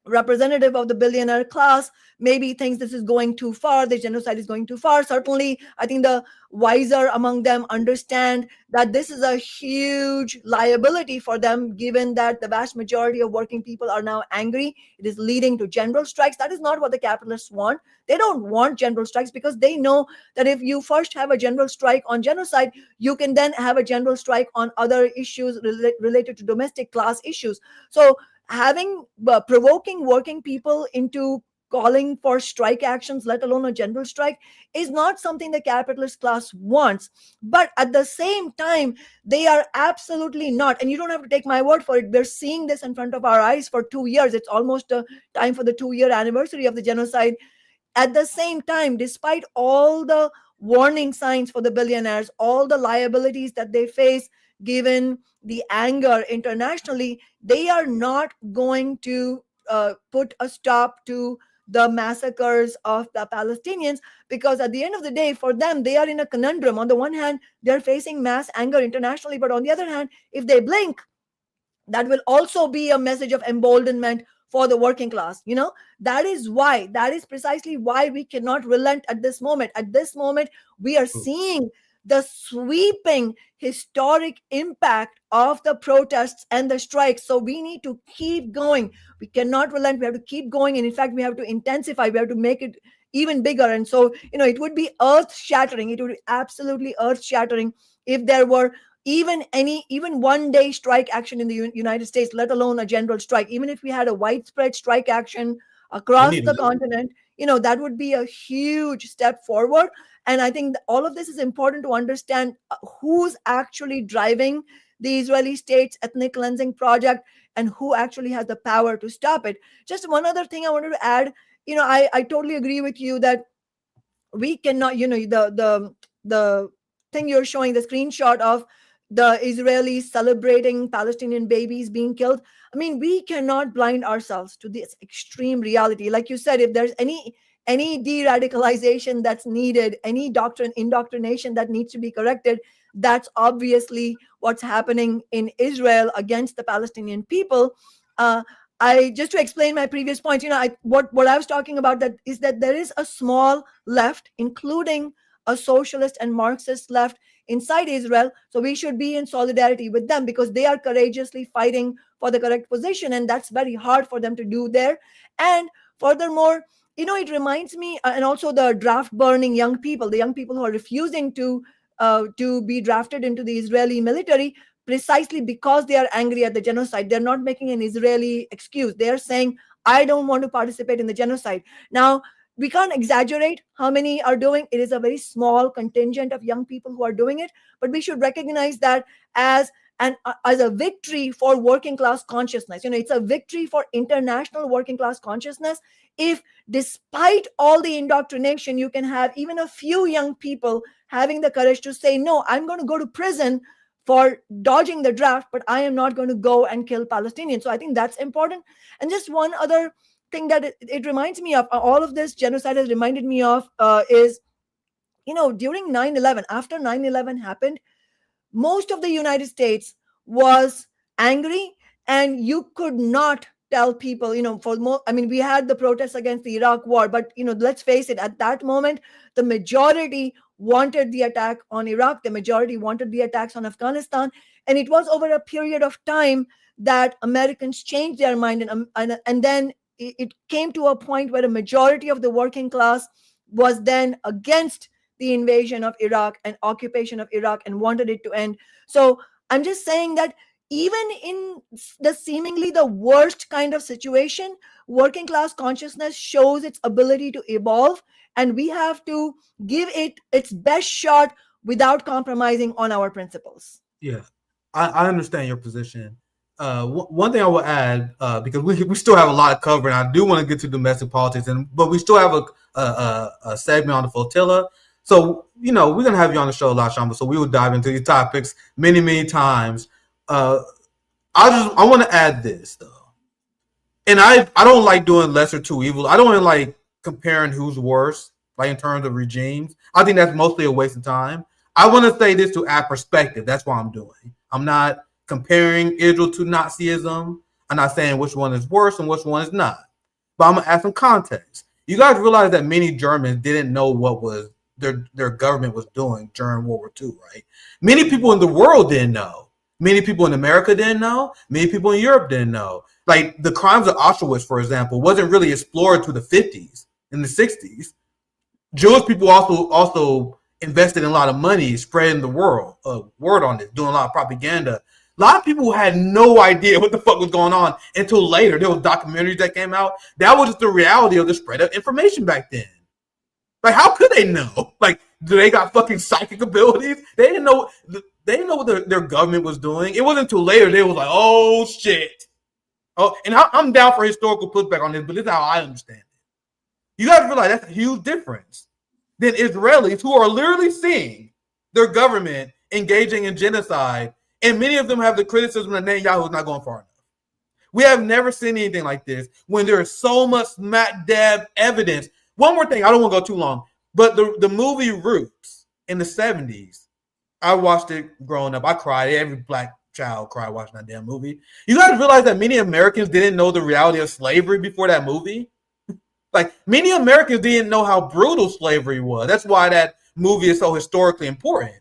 representative of the billionaire class maybe thinks this is going too far, the genocide is going too far. Certainly, I think the wiser among them understand that this is a huge liability for them, given that the vast majority of working people are now angry. It is leading to general strikes. That is not what the capitalists want. They don't want general strikes because they know that if you first have a general strike on genocide, you can then have a general strike on other issues related to domestic class issues. So provoking working people into calling for strike actions, let alone a general strike, is not something the capitalist class wants. But at the same time, they are absolutely not, and you don't have to take my word for it, we're seeing this in front of our eyes for 2 years. It's almost time for the 2-year anniversary of the genocide. At the same time, despite all the warning signs for the billionaires, all the liabilities that they face, given the anger internationally, they are not going to put a stop to the massacres of the Palestinians, because at the end of the day, for them, they are in a conundrum. On the one hand, they're facing mass anger internationally, but on the other hand, if they blink, that will also be a message of emboldenment for the working class. That is precisely why we cannot relent at this moment. At this moment, we are seeing the sweeping historic impact of the protests and the strikes. So we need to keep going. We cannot relent. We have to keep going. And in fact, we have to intensify. We have to make it even bigger. And so, it would be earth shattering. It would be absolutely earth shattering if there were even 1 day strike action in the United States, let alone a general strike. Even if we had a widespread strike action across the continent, that would be a huge step forward. And I think all of this is important to understand who's actually driving the Israeli state's ethnic cleansing project and who actually has the power to stop it. Just one other thing I wanted to add, I totally agree with you that we cannot, the thing you're showing, the screenshot of the Israelis celebrating Palestinian babies being killed. I mean, we cannot blind ourselves to this extreme reality. Like you said, if there's any de-radicalization that's needed, any indoctrination that needs to be corrected, that's obviously what's happening in Israel against the Palestinian people. Just to explain my previous point, what I was talking about is that there is a small left, including a socialist and Marxist left inside Israel. So we should be in solidarity with them because they are courageously fighting for the correct position. And that's very hard for them to do there. And furthermore, it reminds me, and also the draft burning young people, the young people who are refusing to be drafted into the Israeli military, precisely because they are angry at the genocide. They're not making an Israeli excuse. They're saying, I don't want to participate in the genocide. Now, we can't exaggerate how many are doing. It is a very small contingent of young people who are doing it, but we should recognize that as a victory for working class consciousness. It's a victory for international working class consciousness. If despite all the indoctrination, you can have even a few young people having the courage to say, no, I'm going to go to prison for dodging the draft, but I am not going to go and kill Palestinians. So I think that's important. And just one other thing that it reminds me of, all of this genocide has reminded me of, is, during 9/11, after 9/11 happened, most of the United States was angry, and you could not tell people, we had the protests against the Iraq war, but, let's face it, at that moment, the majority wanted the attack on Iraq, the majority wanted the attacks on Afghanistan, and it was over a period of time that Americans changed their mind, and then it came to a point where a majority of the working class was then against the invasion of Iraq and occupation of Iraq and wanted it to end. So I'm just saying that even in the seemingly the worst kind of situation, working class consciousness shows its ability to evolve, and we have to give it its best shot without compromising on our principles. Yeah, I understand your position. One thing I will add, because we still have a lot of cover, and I do want to get to domestic politics, but we still have a segment on the flotilla. So, we're going to have you on the show a lot, Kshama, so we will dive into these topics many times. I want to add this, though. And I don't like doing lesser two evils. I don't really like comparing who's worse, like in terms of regimes. I think that's mostly a waste of time. I want to say this to add perspective. That's what I'm doing. I'm not comparing Israel to Nazism. I'm not saying which one is worse and which one is not. But I'm going to add some context. You guys realize that many Germans didn't know what was their government was doing during World War II, right? Many people in the world didn't know. Many people in America didn't know. Many people in Europe didn't know. Like the crimes of Auschwitz, for example, wasn't really explored to the 50s and the 60s. Jewish people also invested in a lot of money spreading the word on this, doing a lot of propaganda. A lot of people had no idea what the fuck was going on until later. There was documentaries that came out. That was just the reality of the spread of information back then. Like, how could they know? Like, do they got fucking psychic abilities? They didn't know. They didn't know what their government was doing. It wasn't until later they was like, oh shit. Oh, and I'm down for historical pushback on this, but this is how I understand it. You guys realize that's a huge difference than Israelis who are literally seeing their government engaging in genocide, and many of them have the criticism that Netanyahu is not going far enough. We have never seen anything like this when there is so much smack dab evidence. One more thing, I don't want to go too long, but the movie Roots in the 70s, I watched it growing up. I cried. Every black child cried watching that damn movie. You guys realize that many Americans didn't know the reality of slavery before that movie? Like, many Americans didn't know how brutal slavery was. That's why that movie is so historically important.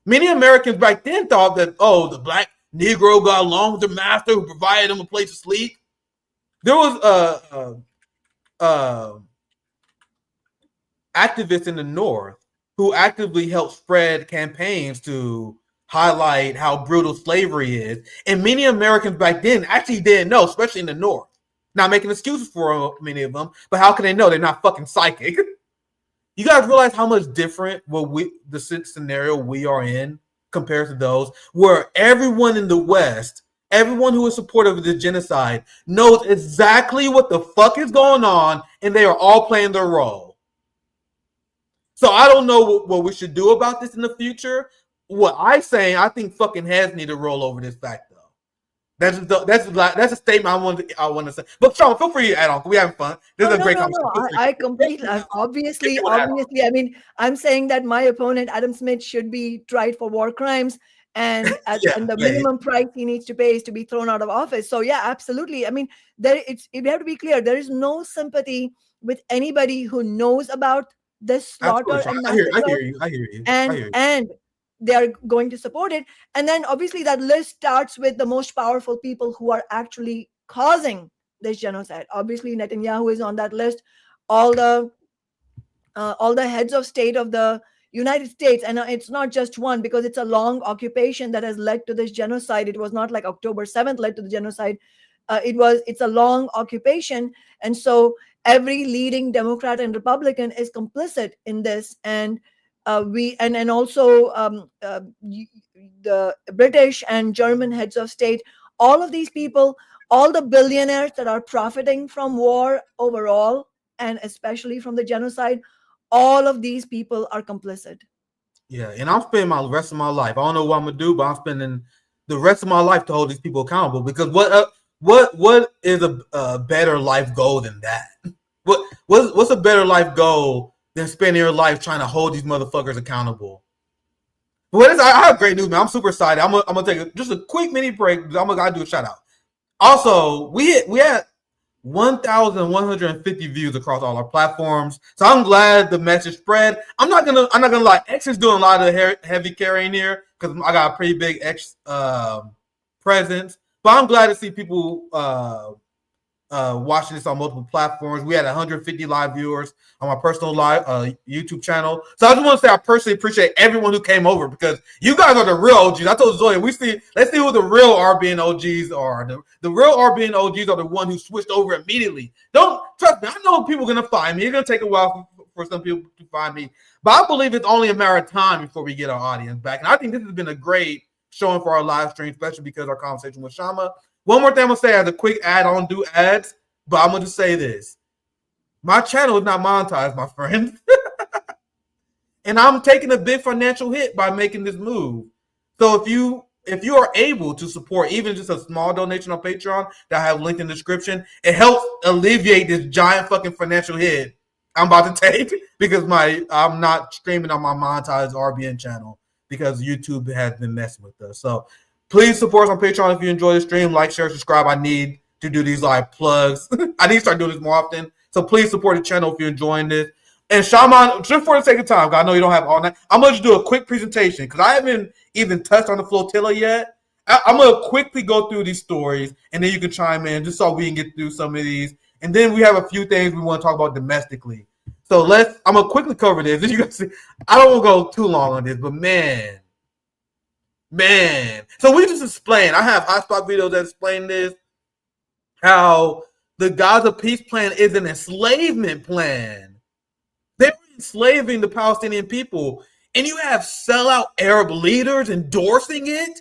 Many Americans back then thought that, oh, the black Negro got along with their master who provided them a place to sleep. There was activists in the North who actively helped spread campaigns to highlight how brutal slavery is. And many Americans back then actually didn't know, especially in the North. Not making excuses for many of them, but how can they know? They're not fucking psychic. You guys realize how much different the scenario we are in compared to those where everyone in the West, everyone who is supportive of the genocide knows exactly what the fuck is going on, and they are all playing their role. So I don't know what we should do about this in the future. What I think fucking heads need to roll over this fact, though. That's a statement I want to say. But Sean, feel free to add on. We having fun. This is a great conversation. I completely, obviously. I mean, I'm saying that my opponent Adam Smith should be tried for war crimes, and the minimum price he needs to pay is to be thrown out of office. So yeah, absolutely. I mean, we have to be clear. There is no sympathy with anybody who knows about this slaughter. And I hear you. And they are going to support it. And then obviously that list starts with the most powerful people who are actually causing this genocide. Obviously Netanyahu is on that list. All the heads of state of the United States, and it's not just one, because it's a long occupation that has led to this genocide. It was not like October 7th led to the genocide. It's a long occupation. And so every leading Democrat and Republican is complicit in this. And also the British and German heads of state, all of these people, all the billionaires that are profiting from war overall, and especially from the genocide, all of these people are complicit. Yeah, and I'm spending the rest of my life. I don't know what I'm gonna do, but I'm spending the rest of my life to hold these people accountable. Because what is a better life goal than that? What's a better life goal than spending your life trying to hold these motherfuckers accountable? But I have great news, man. I'm super excited. I'm gonna take just a quick mini break. I'm gonna do a shout out. Also, we had 1,150 views across all our platforms, so I'm glad the message spread. I'm not gonna lie. X is doing a lot of heavy carrying here because I got a pretty big X presence. But I'm glad to see people watching this on multiple platforms. We had 150 live viewers on my personal live YouTube channel. So I just want to say I personally appreciate everyone who came over, because you guys are the real OGs. I told Zoe, let's see who the real RBN OGs are. The real RBN OGs are the one who switched over immediately. Don't trust me. I know people are gonna find me. It's gonna take a while for some people to find me. But I believe it's only a matter of time before we get our audience back. And I think this has been a great showing for our live stream, especially because of our conversation with Kshama. One more thing I'm going to say as a quick ad. I don't do ads, but I'm going to say this. My channel is not monetized, my friend. And I'm taking a big financial hit by making this move. So if you are able to support even just a small donation on Patreon that I have linked in the description, it helps alleviate this giant fucking financial hit I'm about to take because I'm not streaming on my monetized RBN channel because YouTube has been messing with us. So please support us on Patreon if you enjoy the stream. Like, share, subscribe. I need to do these live plugs. I need to start doing this more often. So please support the channel if you're enjoying this. And Shaman, just for the sake of time, because I know you don't have all night, I'm going to do a quick presentation because I haven't even touched on the flotilla yet. I'm going to quickly go through these stories, and then you can chime in just so we can get through some of these. And then we have a few things we want to talk about domestically. So I'm going to quickly cover this. You can see, I don't want to go too long on this, but man. So we just explain. I have hotspot videos that explain this, how the Gaza peace plan is an enslavement plan. They're enslaving the Palestinian people, and you have sellout Arab leaders endorsing it.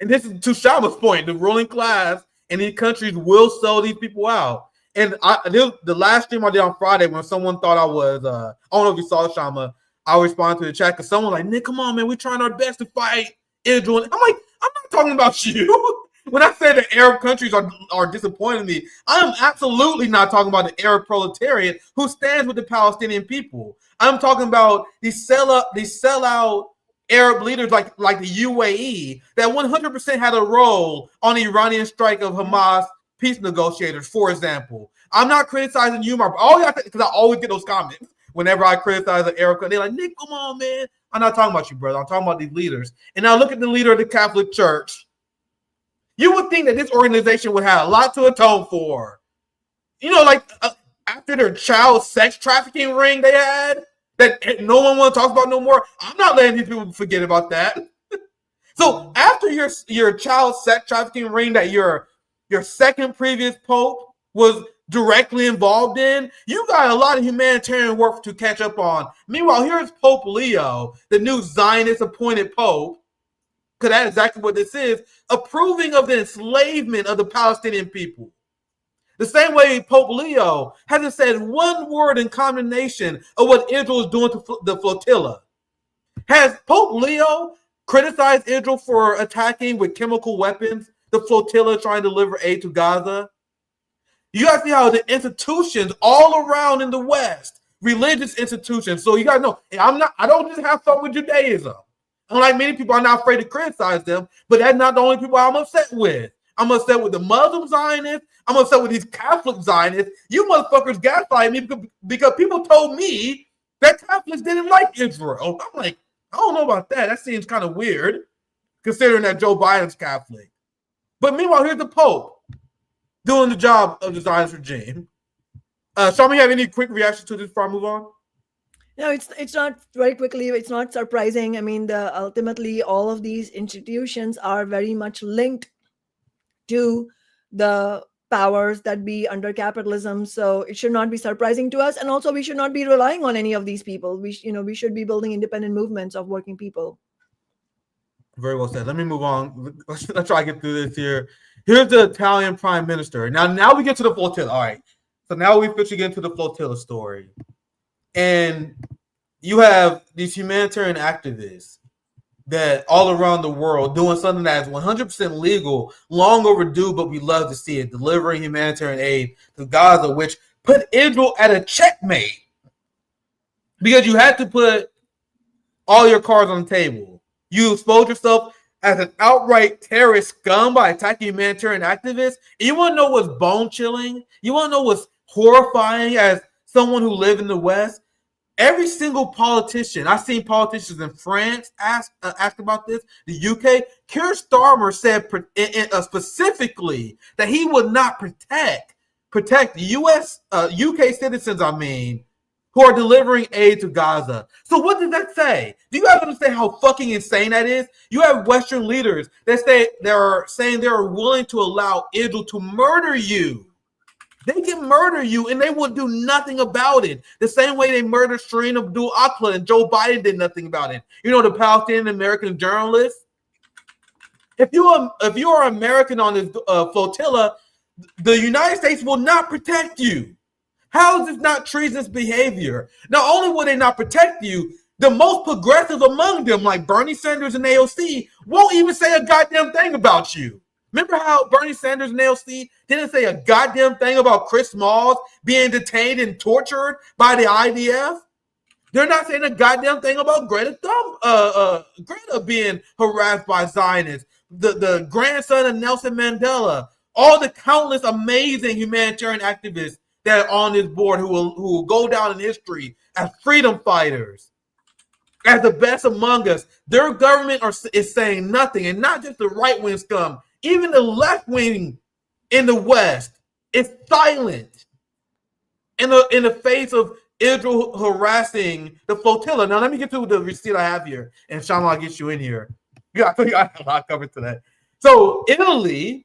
And this is to Shama's point: the ruling class in these countries will sell these people out. And the last stream I did on Friday, when someone thought I was, I don't know if you saw Shama, I responded to the chat because someone like, Nick, come on, man, we're trying our best to fight Israel. I'm like, I'm not talking about you. When I say the Arab countries are disappointing me, I'm absolutely not talking about the Arab proletariat who stands with the Palestinian people. I'm talking about these sellout Arab leaders like the UAE that 100% had a role on the Iranian strike of Hamas peace negotiators, for example. I'm not criticizing you, because I always get those comments whenever I criticize an Arab country. They're like, Nick, come on, man. I'm not talking about you, brother. I'm talking about these leaders. And now look at the leader of the Catholic Church. You would think that this organization would have a lot to atone for. You know, like after their child sex trafficking ring they had that no one wants to talk about no more. I'm not letting these people forget about that. So after your child sex trafficking ring that your second previous pope was directly involved in, you got a lot of humanitarian work to catch up on. Meanwhile, here's Pope Leo, the new Zionist appointed pope, because that's exactly what this is, approving of the enslavement of the Palestinian people. The same way Pope Leo hasn't said one word in condemnation of what Israel is doing to the flotilla. Has Pope Leo criticized Israel for attacking with chemical weapons the flotilla trying to deliver aid to Gaza? You got to see how the institutions all around in the West, religious institutions. So you got to know, I don't just have something with Judaism. Unlike many people, I'm not afraid to criticize them, but that's not the only people I'm upset with. I'm upset with the Muslim Zionists. I'm upset with these Catholic Zionists. You motherfuckers gaslight me because people told me that Catholics didn't like Israel. I'm like, I don't know about that. That seems kind of weird, considering that Joe Biden's Catholic. But meanwhile, here's the Pope doing the job of the Zionist regime. Shama, you have any quick reaction to this before I move on? No, it's not very quickly. It's not surprising. I mean, ultimately, all of these institutions are very much linked to the powers that be under capitalism. So it should not be surprising to us. And also, we should not be relying on any of these people. We should be building independent movements of working people. Very well said. Let me move on. Let's try to get through this here. Here's the Italian prime minister. Now we get to the flotilla. All right. So now we officially get into the flotilla story. And you have these humanitarian activists that all around the world doing something that is 100% legal, long overdue, but we love to see it, delivering humanitarian aid to Gaza, which put Israel at a checkmate because you had to put all your cards on the table. You exposed yourself as an outright terrorist scum by attacking humanitarian activists. And you want to know what's bone-chilling? You want to know what's horrifying as someone who lived in the West? Every single politician, I've seen politicians in France ask about this, the UK. Keir Starmer said specifically that he would not protect U.S. UK citizens, who are delivering aid to Gaza. So what does that say? Do you guys understand how fucking insane that is? You have Western leaders that say they're willing to allow Israel to murder you. They can murder you and they will do nothing about it. The same way they murdered Shireen Abdul-Akleh and Joe Biden did nothing about it. You know, the Palestinian American journalist. If you are American on this flotilla, the United States will not protect you. How is this not treasonous behavior? Not only will they not protect you, the most progressive among them, like Bernie Sanders and AOC, won't even say a goddamn thing about you. Remember how Bernie Sanders and AOC didn't say a goddamn thing about Chris Smalls being detained and tortured by the IDF? They're not saying a goddamn thing about Greta being harassed by Zionists, the grandson of Nelson Mandela, all the countless amazing humanitarian activists that are on this board who will go down in history as freedom fighters, as the best among us. Their government is saying nothing, and not just the right-wing scum. Even the left wing in the West is silent in the face of Israel harassing the flotilla. Now, let me get to the receipt I have here, and Kshama, I'll get you in here. Yeah, I think I have a lot covered to that. So, Italy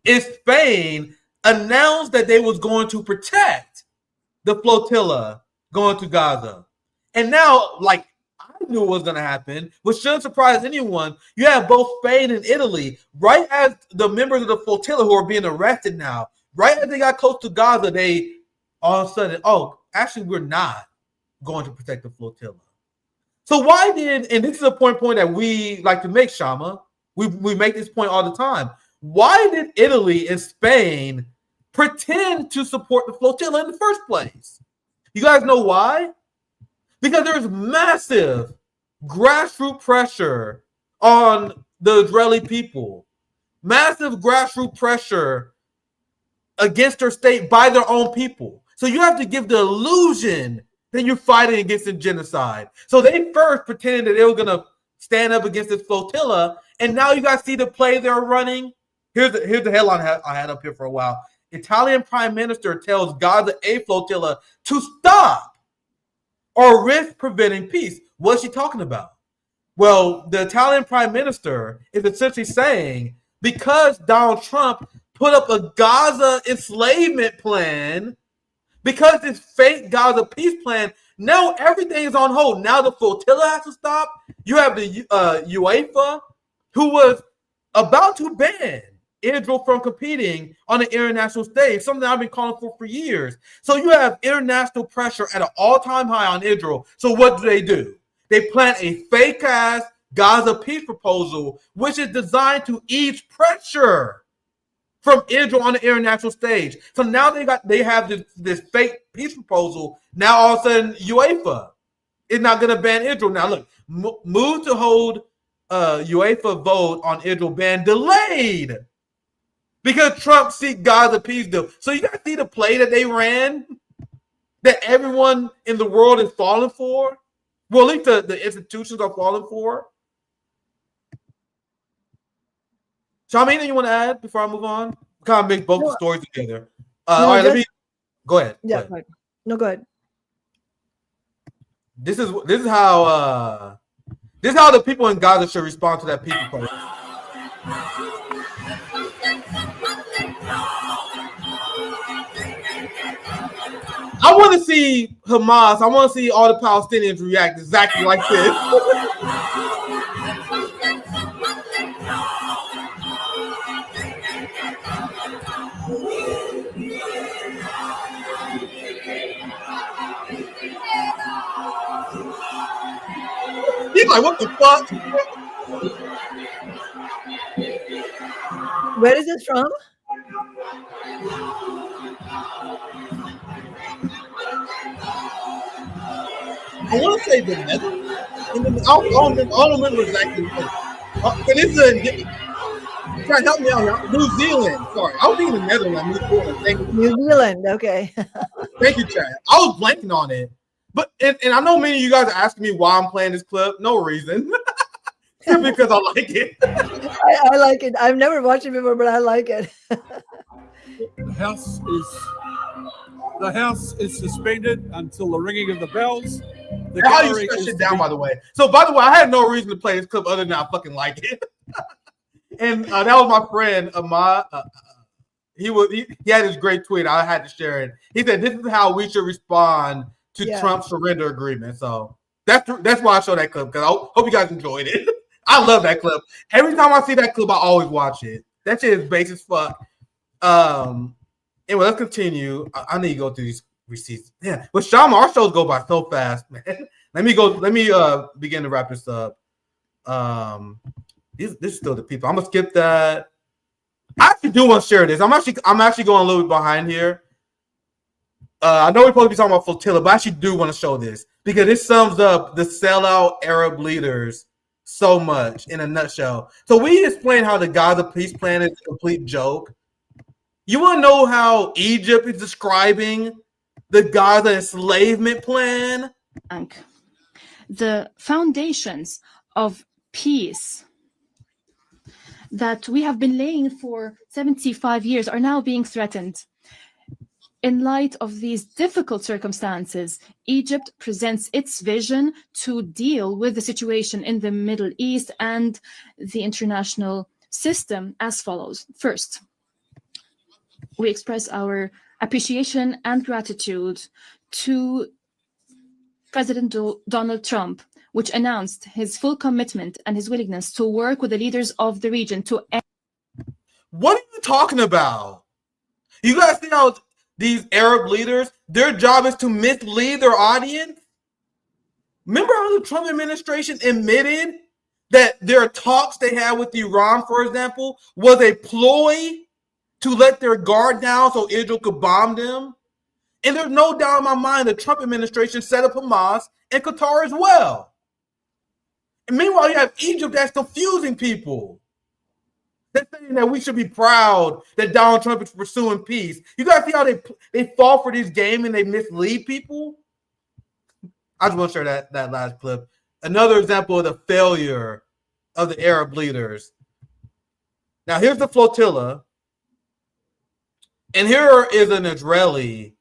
and Spain announced that they was going to protect the flotilla going to Gaza. And now, like, I knew what was going to happen, which shouldn't surprise anyone. You have both Spain and Italy, right as the members of the flotilla who are being arrested now, right as they got close to Gaza, they all of a sudden, oh, actually, we're not going to protect the flotilla. So why did, and this is a point that we like to make, Kshama, we make this point all the time. Why did Italy and Spain pretend to support the flotilla in the first place? You guys know why? Because there's massive grassroots pressure on the Israeli people, massive grassroots pressure against their state by their own people. So you have to give the illusion that you're fighting against a genocide. So they first pretended that they were going to stand up against this flotilla, and now you guys see the play they're running. Here's the headline I had up here for a while. Italian Prime Minister tells Gaza aid flotilla to stop or risk preventing peace. What's she talking about? Well, the Italian Prime Minister is essentially saying because Donald Trump put up a Gaza enslavement plan, because this fake Gaza peace plan, now everything is on hold. Now the flotilla has to stop. You have the UEFA, who was about to ban Israel from competing on the international stage, something I've been calling for years. So you have international pressure at an all-time high on Israel. So what do? They plant a fake-ass Gaza peace proposal, which is designed to ease pressure from Israel on the international stage. So now they have this fake peace proposal. Now all of a sudden UEFA is not going to ban Israel. Now look, move to hold UEFA vote on Israel ban delayed because Trump seek Gaza peace deal. So you guys see the play that they ran that everyone in the world is falling for? Well, at least the institutions are falling for. Kshama, anything you want to add before I move on? Kind of make both the stories together. All right, let me go ahead. Yeah, go ahead. No, go ahead. This is how the people in Gaza should respond to that people play. I want to see Hamas. I want to see all the Palestinians react exactly like this. He's like, what the fuck? Where is it from? I want to say the Netherlands. I don't remember exactly what. But it's try to help me out here. New Zealand. Sorry. I was thinking the Netherlands. New Zealand. Okay. Thank you, Chad. I was blanking on it. But and I know many of you guys are asking me why I'm playing this clip. No reason. Because I like it. I like it. I've never watched it before, but I like it. The house is suspended until the ringing of the bells. How you shut shit down, by the way. So, by the way, I had no reason to play this clip other than I fucking like it. And that was my friend he had this great tweet. I had to share it. He said, "This is how we should respond to Trump's surrender agreement." So that's why I show that clip, because I hope you guys enjoyed it. I love that clip. Every time I see that clip, I always watch it. That shit is base as fuck. Anyway, let's continue. I need to go through these receipts. Yeah, but Kshama, our shows go by so fast, man. Let me begin to wrap this up. This is still the people. I'm gonna skip that. I actually do want to share this. I'm actually going a little bit behind here. I know we're supposed to be talking about flotilla, but I actually do want to show this because it sums up the sellout Arab leaders so much in a nutshell. So we explained how the Gaza peace plan is a complete joke. You want to know how Egypt is describing the Gaza enslavement plan? The foundations of peace that we have been laying for 75 years are now being threatened. In light of these difficult circumstances, Egypt presents its vision to deal with the situation in the Middle East and the international system as follows. First, we express our appreciation and gratitude to President Donald Trump, which announced his full commitment and his willingness to work with the leaders of the region to end. What are you talking about? You guys see how these Arab leaders, their job is to mislead their audience? Remember how the Trump administration admitted that their talks they had with Iran, for example, was a ploy to let their guard down so Israel could bomb them? And there's no doubt in my mind the Trump administration set up Hamas and Qatar as well. And meanwhile, you have Egypt that's confusing people. They're saying that we should be proud that Donald Trump is pursuing peace. You guys see how they fall for this game and they mislead people? I just want to share that last clip. Another example of the failure of the Arab leaders. Now, here's the flotilla. And here is an Israeli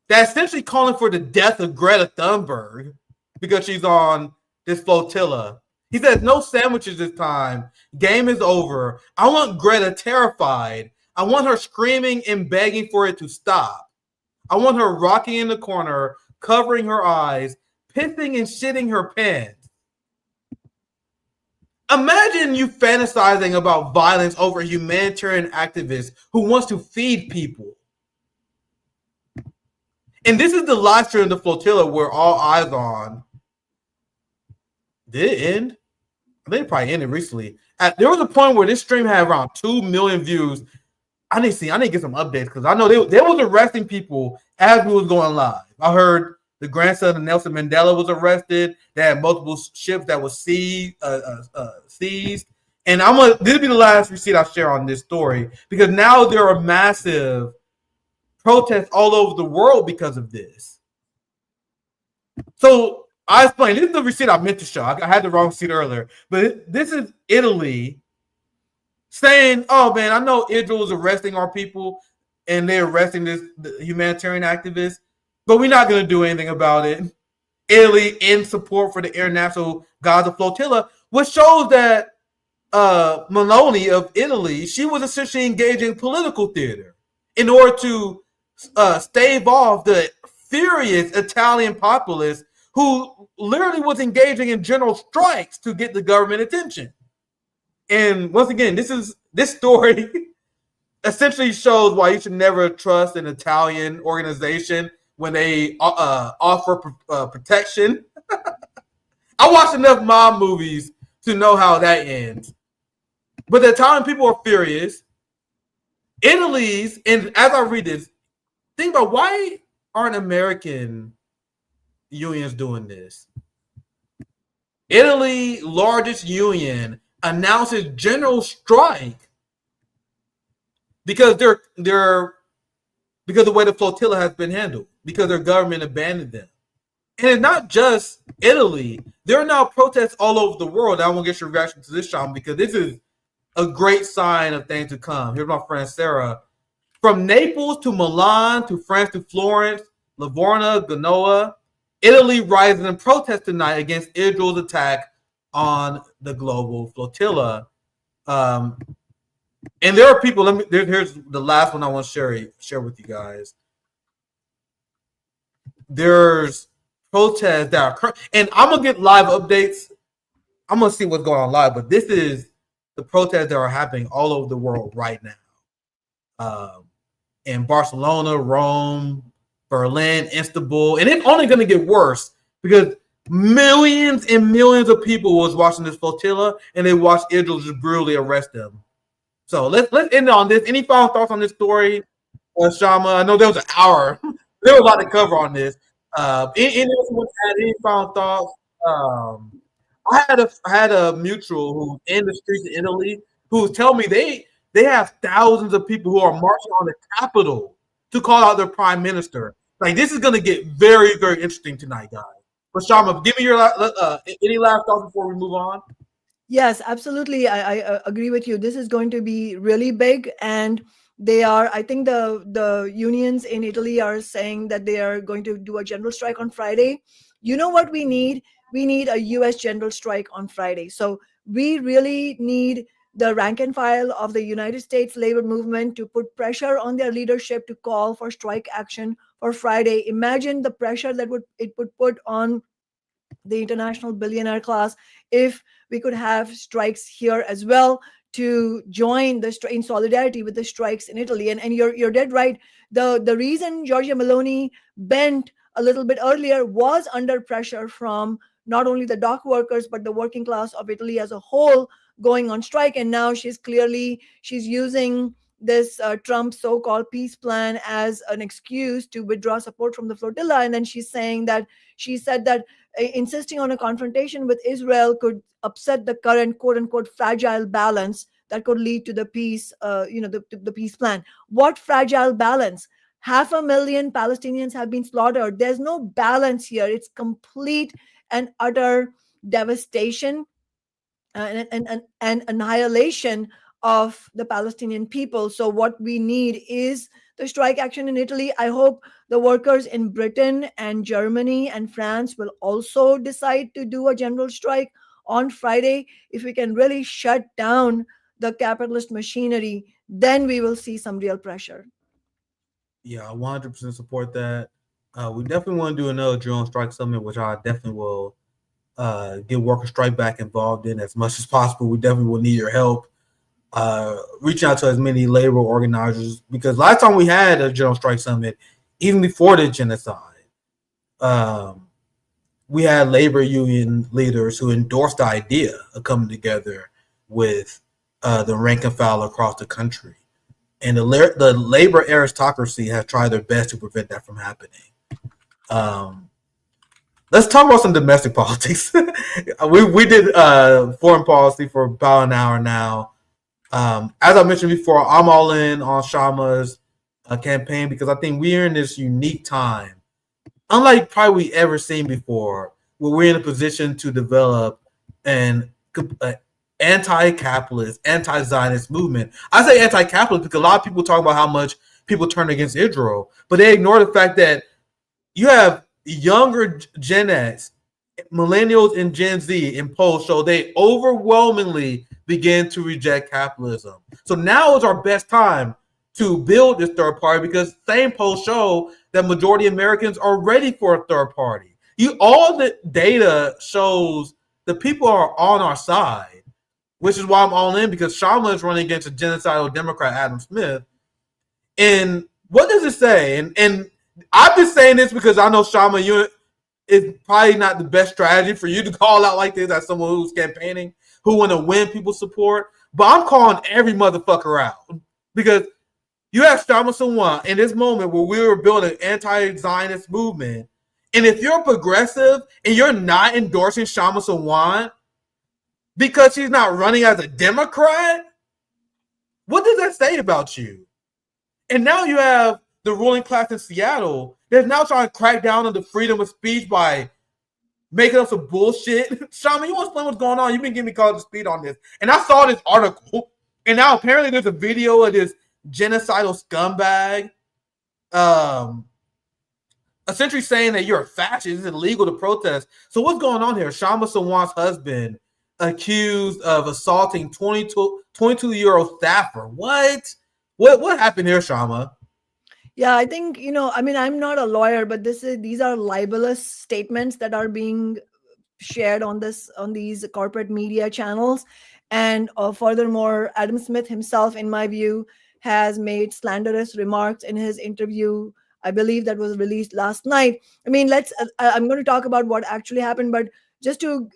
that's essentially calling for the death of Greta Thunberg because she's on this flotilla. He says, no sandwiches this time. Game is over. I want Greta terrified. I want her screaming and begging for it to stop. I want her rocking in the corner, covering her eyes, pissing and shitting her pants. Imagine you fantasizing about violence over a humanitarian activist who wants to feed people. And this is the live stream of the flotilla we're all eyes on. Did it end? I think it probably ended recently. There was a point where this stream had around 2 million views. I need to get some updates because I know they was arresting people as we was going live. I heard the grandson of Nelson Mandela was arrested. They had multiple ships that was seized. And this will be the last receipt I'll share on this story because now there are massive protests all over the world because of this. So I explained, this is the receipt I meant to show. I had the wrong receipt earlier. But this is Italy saying, oh, man, I know Israel is arresting our people and they're arresting the humanitarian activists, but we're not going to do anything about it. Italy in support for the international Gaza flotilla, which shows that Meloni of Italy, she was essentially engaging in political theater in order to stave off the furious Italian populists who literally was engaging in general strikes to get the government attention. And once again, this story essentially shows why you should never trust an Italian organization when they offer protection. I watched enough mob movies to know how that ends. But the Italian people are furious. Italy's, and as I read this, think about why aren't American unions doing this? Italy, largest union, announces general strike because because of the way the flotilla has been handled, because their government abandoned them. And it's not just Italy. There are now protests all over the world. I want to get your reaction to this, Sean, because this is a great sign of things to come. Here's my friend Sarah. From Naples to Milan to France to Florence, Livorno, Genoa, Italy rises in protest tonight against Israel's attack on the global flotilla. And there are people. Here's the last one I want to share with you guys. There's protests that are, and I'm gonna get live updates. I'm gonna see what's going on live, but this is the protests that are happening all over the world right now. In Barcelona, Rome, Berlin, Istanbul, and it's only gonna get worse because millions and millions of people was watching this flotilla, and they watched Israel just brutally arrest them. So let's end on this. Any final thoughts on this story, Kshama? I know there was an hour. There was a lot to cover on this. Anyone had any final thoughts? I had a mutual who's in the streets of Italy who was telling me they have thousands of people who are marching on the Capitol to call out their prime minister. Like, this is going to get very, very interesting tonight, guys. But Kshama, give me your any last thoughts before we move on. Yes, absolutely. I agree with you. This is going to be really big, and they are. I think the unions in Italy are saying that they are going to do a general strike on Friday. You know what we need? We need a U.S. general strike on Friday. So we really need the rank and file of the United States labor movement to put pressure on their leadership to call for strike action for Friday. Imagine the pressure that it would put on the international billionaire class if we could have strikes here as well to join in solidarity with the strikes in Italy. And you're dead right. The reason Giorgia Meloni bent a little bit earlier was under pressure from not only the dock workers but the working class of Italy as a whole going on strike. And now she's using this Trump so-called peace plan as an excuse to withdraw support from the flotilla. And then she said that insisting on a confrontation with Israel could upset the current quote-unquote fragile balance that could lead to the peace, the peace plan. What fragile balance? 500,000 Palestinians have been slaughtered. There's no balance here. It's complete and utter devastation and annihilation of the Palestinian people. So what we need is the strike action in Italy. I hope the workers in Britain and Germany and France will also decide to do a general strike on Friday. If we can really shut down the capitalist machinery, then we will see some real pressure. Yeah, I 100% support that. We definitely want to do another drone strike summit, which I definitely will get Worker Strike Back involved in as much as possible. We definitely will need your help. Reaching out to as many labor organizers, because last time we had a general strike summit, even before the genocide, we had labor union leaders who endorsed the idea of coming together with the rank and file across the country. And the labor aristocracy has tried their best to prevent that from happening. Let's talk about some domestic politics. we did foreign policy for about an hour now. As I mentioned before, I'm all in on Kshama's campaign because I think we're in this unique time, unlike probably we ever seen before, where we're in a position to develop an anti-capitalist, anti-Zionist movement. I say anti-capitalist because a lot of people talk about how much people turn against Israel, but they ignore the fact that you have younger Gen X, millennials, and Gen Z in polls show they overwhelmingly begin to reject capitalism. So now is our best time to build this third party because same polls show that majority of Americans are ready for a third party. All the data shows the people are on our side, which is why I'm all in, because Kshama is running against a genocidal Democrat, Adam Smith. And what does it say? And I've been saying this because I know Kshama, it's probably not the best strategy for you to call out like this as someone who's campaigning, who want to win people's support. But I'm calling every motherfucker out because you have Kshama Sawant in this moment where we were building an anti-Zionist movement. And if you're progressive and you're not endorsing Kshama Sawant because she's not running as a Democrat, what does that say about you? And now you have the ruling class in Seattle that's now trying to crack down on the freedom of speech by making up some bullshit. Kshama, you want to explain what's going on? You've been giving me called to speed on this. And I saw this article, and now apparently there's a video of this genocidal scumbag essentially saying that you're a fascist, it's illegal to protest. So what's going on here? Kshama Sawant's husband accused of assaulting 22-year-old staffer. What happened here, Kshama? Yeah, I think, I mean, I'm not a lawyer, but these are libelous statements that are being shared on these corporate media channels. And furthermore, Adam Smith himself, in my view, has made slanderous remarks in his interview, I believe, that was released last night. I mean, I'm going to talk about what actually happened, but just to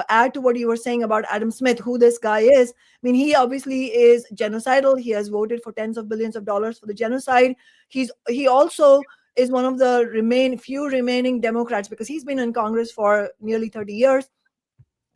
add to what you were saying about Adam Smith, who this guy is. I mean, he obviously is genocidal. He has voted for tens of billions of dollars for the genocide. He also is one of the few remaining Democrats, because he's been in Congress for nearly 30 years.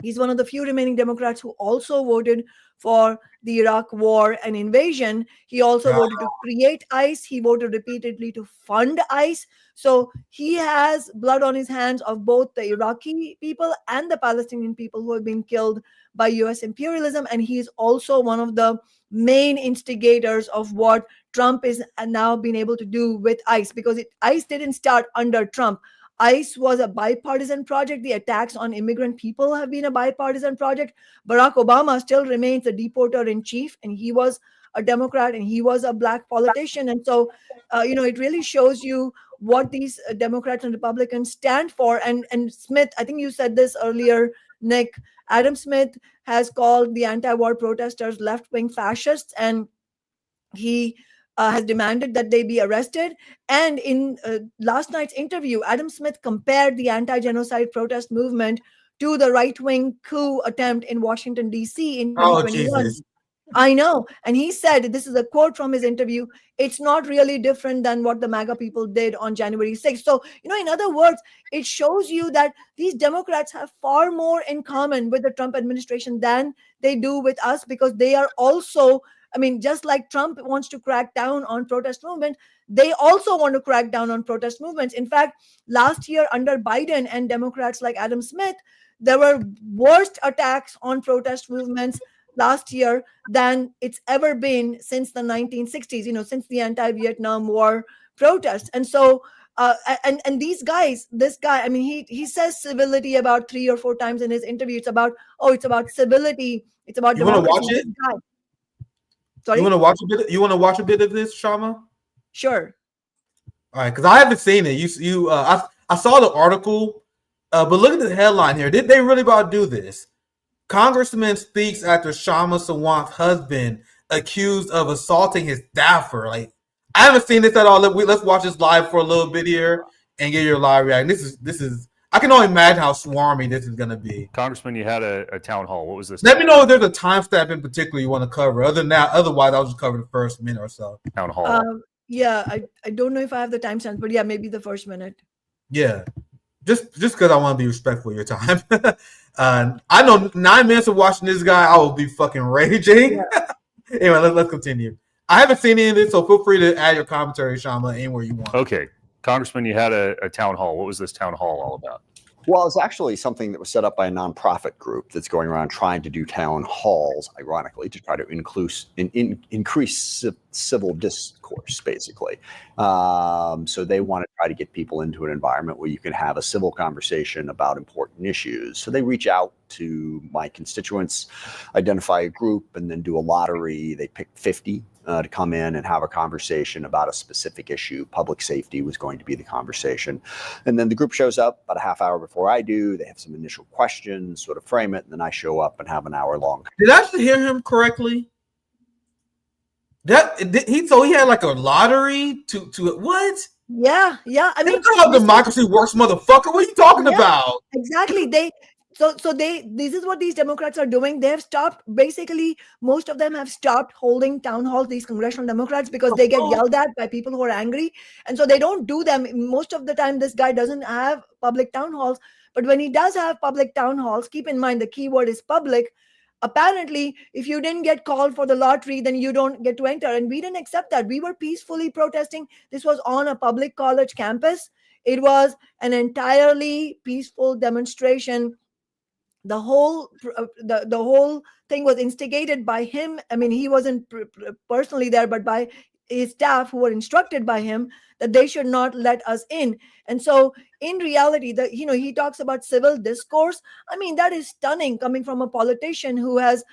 He's one of the few remaining Democrats who also voted for the Iraq war and invasion. He also voted to create ICE. He voted repeatedly to fund ICE. So he has blood on his hands of both the Iraqi people and the Palestinian people who have been killed by US imperialism. And he's also one of the main instigators of what Trump is now being able to do with ICE, because ICE didn't start under Trump. ICE was a bipartisan project. The attacks on immigrant people have been a bipartisan project. Barack Obama still remains the deporter in chief, and he was a Democrat and he was a black politician. And so, it really shows you what these Democrats and Republicans stand for. And Smith, I think you said this earlier, Nick, Adam Smith has called the anti-war protesters left-wing fascists, and he has demanded that they be arrested. And in last night's interview, Adam Smith compared the anti-genocide protest movement to the right-wing coup attempt in Washington, D.C. in 2021. Jesus. I know. And he said, this is a quote from his interview, it's not really different than what the MAGA people did on January 6th. So, in other words, it shows you that these Democrats have far more in common with the Trump administration than they do with us, because they are also, I mean, just like Trump wants to crack down on protest movement, they also want to crack down on protest movements. In fact, last year under Biden and Democrats like Adam Smith, there were worst attacks on protest movements last year than it's ever been since the 1960s, since the anti-Vietnam War protests. And so, and this guy, I mean, he says civility about 3 or 4 times in his interview. It's about civility. It's about You want to watch democracy. it? Sorry? You want to watch a bit of this, Kshama? Sure. All right, because I haven't seen it. I saw the article, but look at the headline here. Did they really about to do this? Congressman speaks after Kshama Sawant's husband accused of assaulting his staffer. Like, I haven't seen this at all. Let's watch this live for a little bit here and get your live reaction. This is. I can only imagine how swarmy this is going to be. Congressman, you had a town hall. What was this? Let me know if there's a timestamp in particular you want to cover. Other than that, otherwise, I'll just cover the first minute or so. Town hall. Yeah, I don't know if I have the timestamp, but yeah, maybe the first minute. Yeah, just because I want to be respectful of your time. I know 9 minutes of watching this guy, I will be fucking raging. Yeah. Anyway, let's continue. I haven't seen any of this, so feel free to add your commentary, Kshama, anywhere you want. Okay. Congressman, you had a town hall. What was this town hall all about? Well, it's actually something that was set up by a nonprofit group that's going around trying to do town halls, ironically, to try to increase civil discourse, basically. So they want to try to get people into an environment where you can have a civil conversation about important issues. So they reach out to my constituents, identify a group, and then do a lottery. They pick 50 to come in and have a conversation about a specific issue. Public safety was going to be the conversation. And then the group shows up about a half hour before I do. They have some initial questions, sort of frame it, and then I show up and have an hour long. Did I actually hear him correctly? So he had like a lottery to what? Yeah. I mean, that's how democracy works, motherfucker. What are you talking about? Exactly. This is what these Democrats are doing. They have stopped, basically, most of them have stopped holding town halls, these congressional Democrats, because they get yelled at by people who are angry. And so they don't do them. Most of the time, this guy doesn't have public town halls. But when he does have public town halls, keep in mind the key word is public. Apparently, if you didn't get called for the lottery, then you don't get to enter. And we didn't accept that. We were peacefully protesting. This was on a public college campus. It was an entirely peaceful demonstration. The whole thing was instigated by him. I mean, he wasn't personally there, but by his staff who were instructed by him that they should not let us in. And so in reality, he talks about civil discourse. I mean, that is stunning coming from a politician who has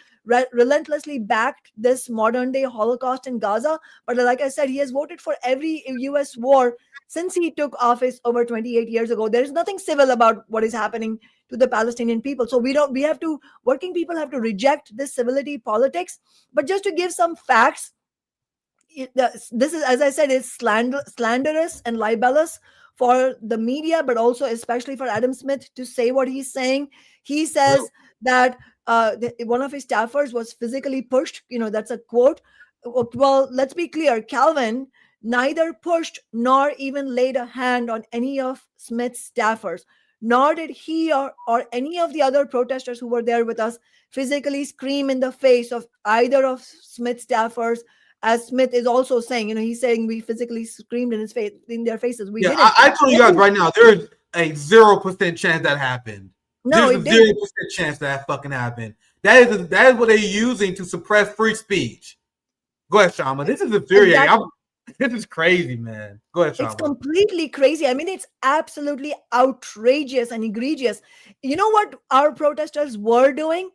relentlessly backed this modern day Holocaust in Gaza. But like I said, he has voted for every US war since he took office over 28 years ago. There is nothing civil about what is happening to the Palestinian people. So working people have to reject this civility politics. But just to give some facts, this is, as I said, is slanderous and libelous for the media, but also especially for Adam Smith to say what he's saying. He says that one of his staffers was physically pushed. That's a quote. Well, let's be clear. Calvin neither pushed nor even laid a hand on any of Smith's staffers, nor did he or any of the other protesters who were there with us physically scream in the face of either of Smith's staffers. As Smith is also saying, he's saying we physically screamed in their faces. We didn't. I told you guys right now, there's a 0% chance that happened. No, there's a 0% chance that fucking happened. That is what they're using to suppress free speech. Go ahead, Kshama. This is infuriating. Exactly. This is crazy, man. Go ahead, Kshama. It's completely crazy. I mean, it's absolutely outrageous and egregious. You know what our protesters were doing?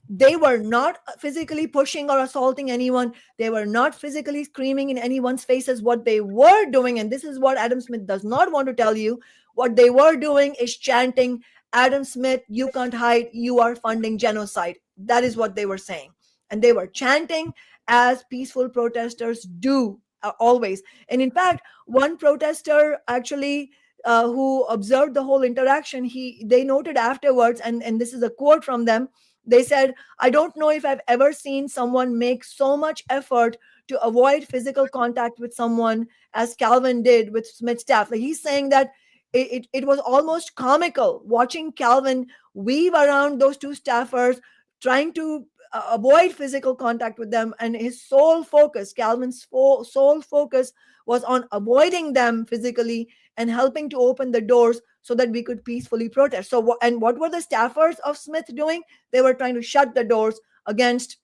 They were not physically pushing or assaulting anyone. They were not physically screaming in anyone's faces. What they were doing, and this is what Adam Smith does not want to tell you, what they were doing is chanting, Adam Smith, you can't hide, you are funding genocide. That is what they were saying. And they were chanting as peaceful protesters do always. And in fact, one protester actually who observed the whole interaction, they noted afterwards, and this is a quote from them. They said, I don't know if I've ever seen someone make so much effort to avoid physical contact with someone as Calvin did with Smith's staff. Like, he's saying that it was almost comical watching Calvin weave around those two staffers, trying to avoid physical contact with them. And his sole focus, Calvin's sole focus, was on avoiding them physically and helping to open the doors so that we could peacefully protest. So, what were the staffers of Smith doing? They were trying to shut the doors against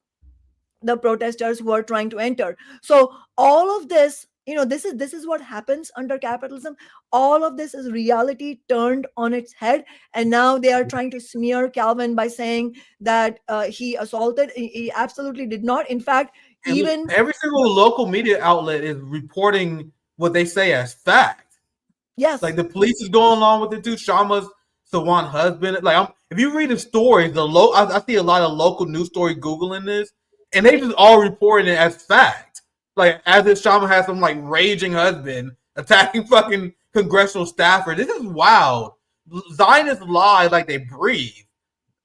the protesters who are trying to enter. So all of this, this is what happens under capitalism. All of this is reality turned on its head. And now they are trying to smear Calvin by saying that he assaulted. He absolutely did not. In fact, even every single local media outlet is reporting what they say as fact. Yes. Like the police is going along with it too. Kshama Sawant husband. Like, if you read the stories, I see a lot of local news story Googling this, and they just all reporting it as fact. Like, as if Kshama has some like raging husband attacking fucking congressional staffer. This is wild. Zionists lie like they breathe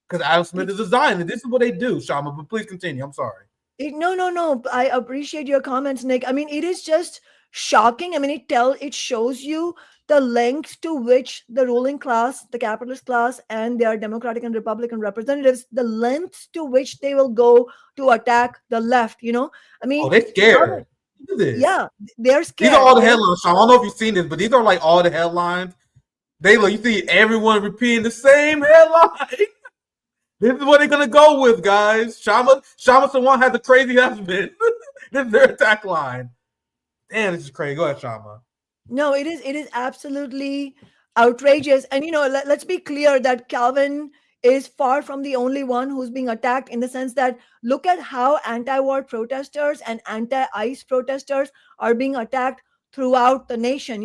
because Adam Smith is a Zionist. This is what they do, Kshama. But please continue. I'm sorry. No. I appreciate your comments, Nick. I mean, it is just shocking. I mean, it shows you the length to which the ruling class, the capitalist class, and their Democratic and Republican representatives, the lengths to which they will go to attack the left. I mean, they're scared. Look at this. Yeah, they're scared. These are all the headlines. I don't know if you've seen this, but these are like all the headlines. You see everyone repeating the same headline. This is what they're gonna go with, guys. Kshama Sawant has a crazy husband. This is their attack line. Damn, this is crazy. Go ahead, Kshama. No, it is absolutely outrageous. And let's be clear that Calvin is far from the only one who's being attacked, in the sense that look at how anti-war protesters and anti-ICE protesters are being attacked throughout the nation.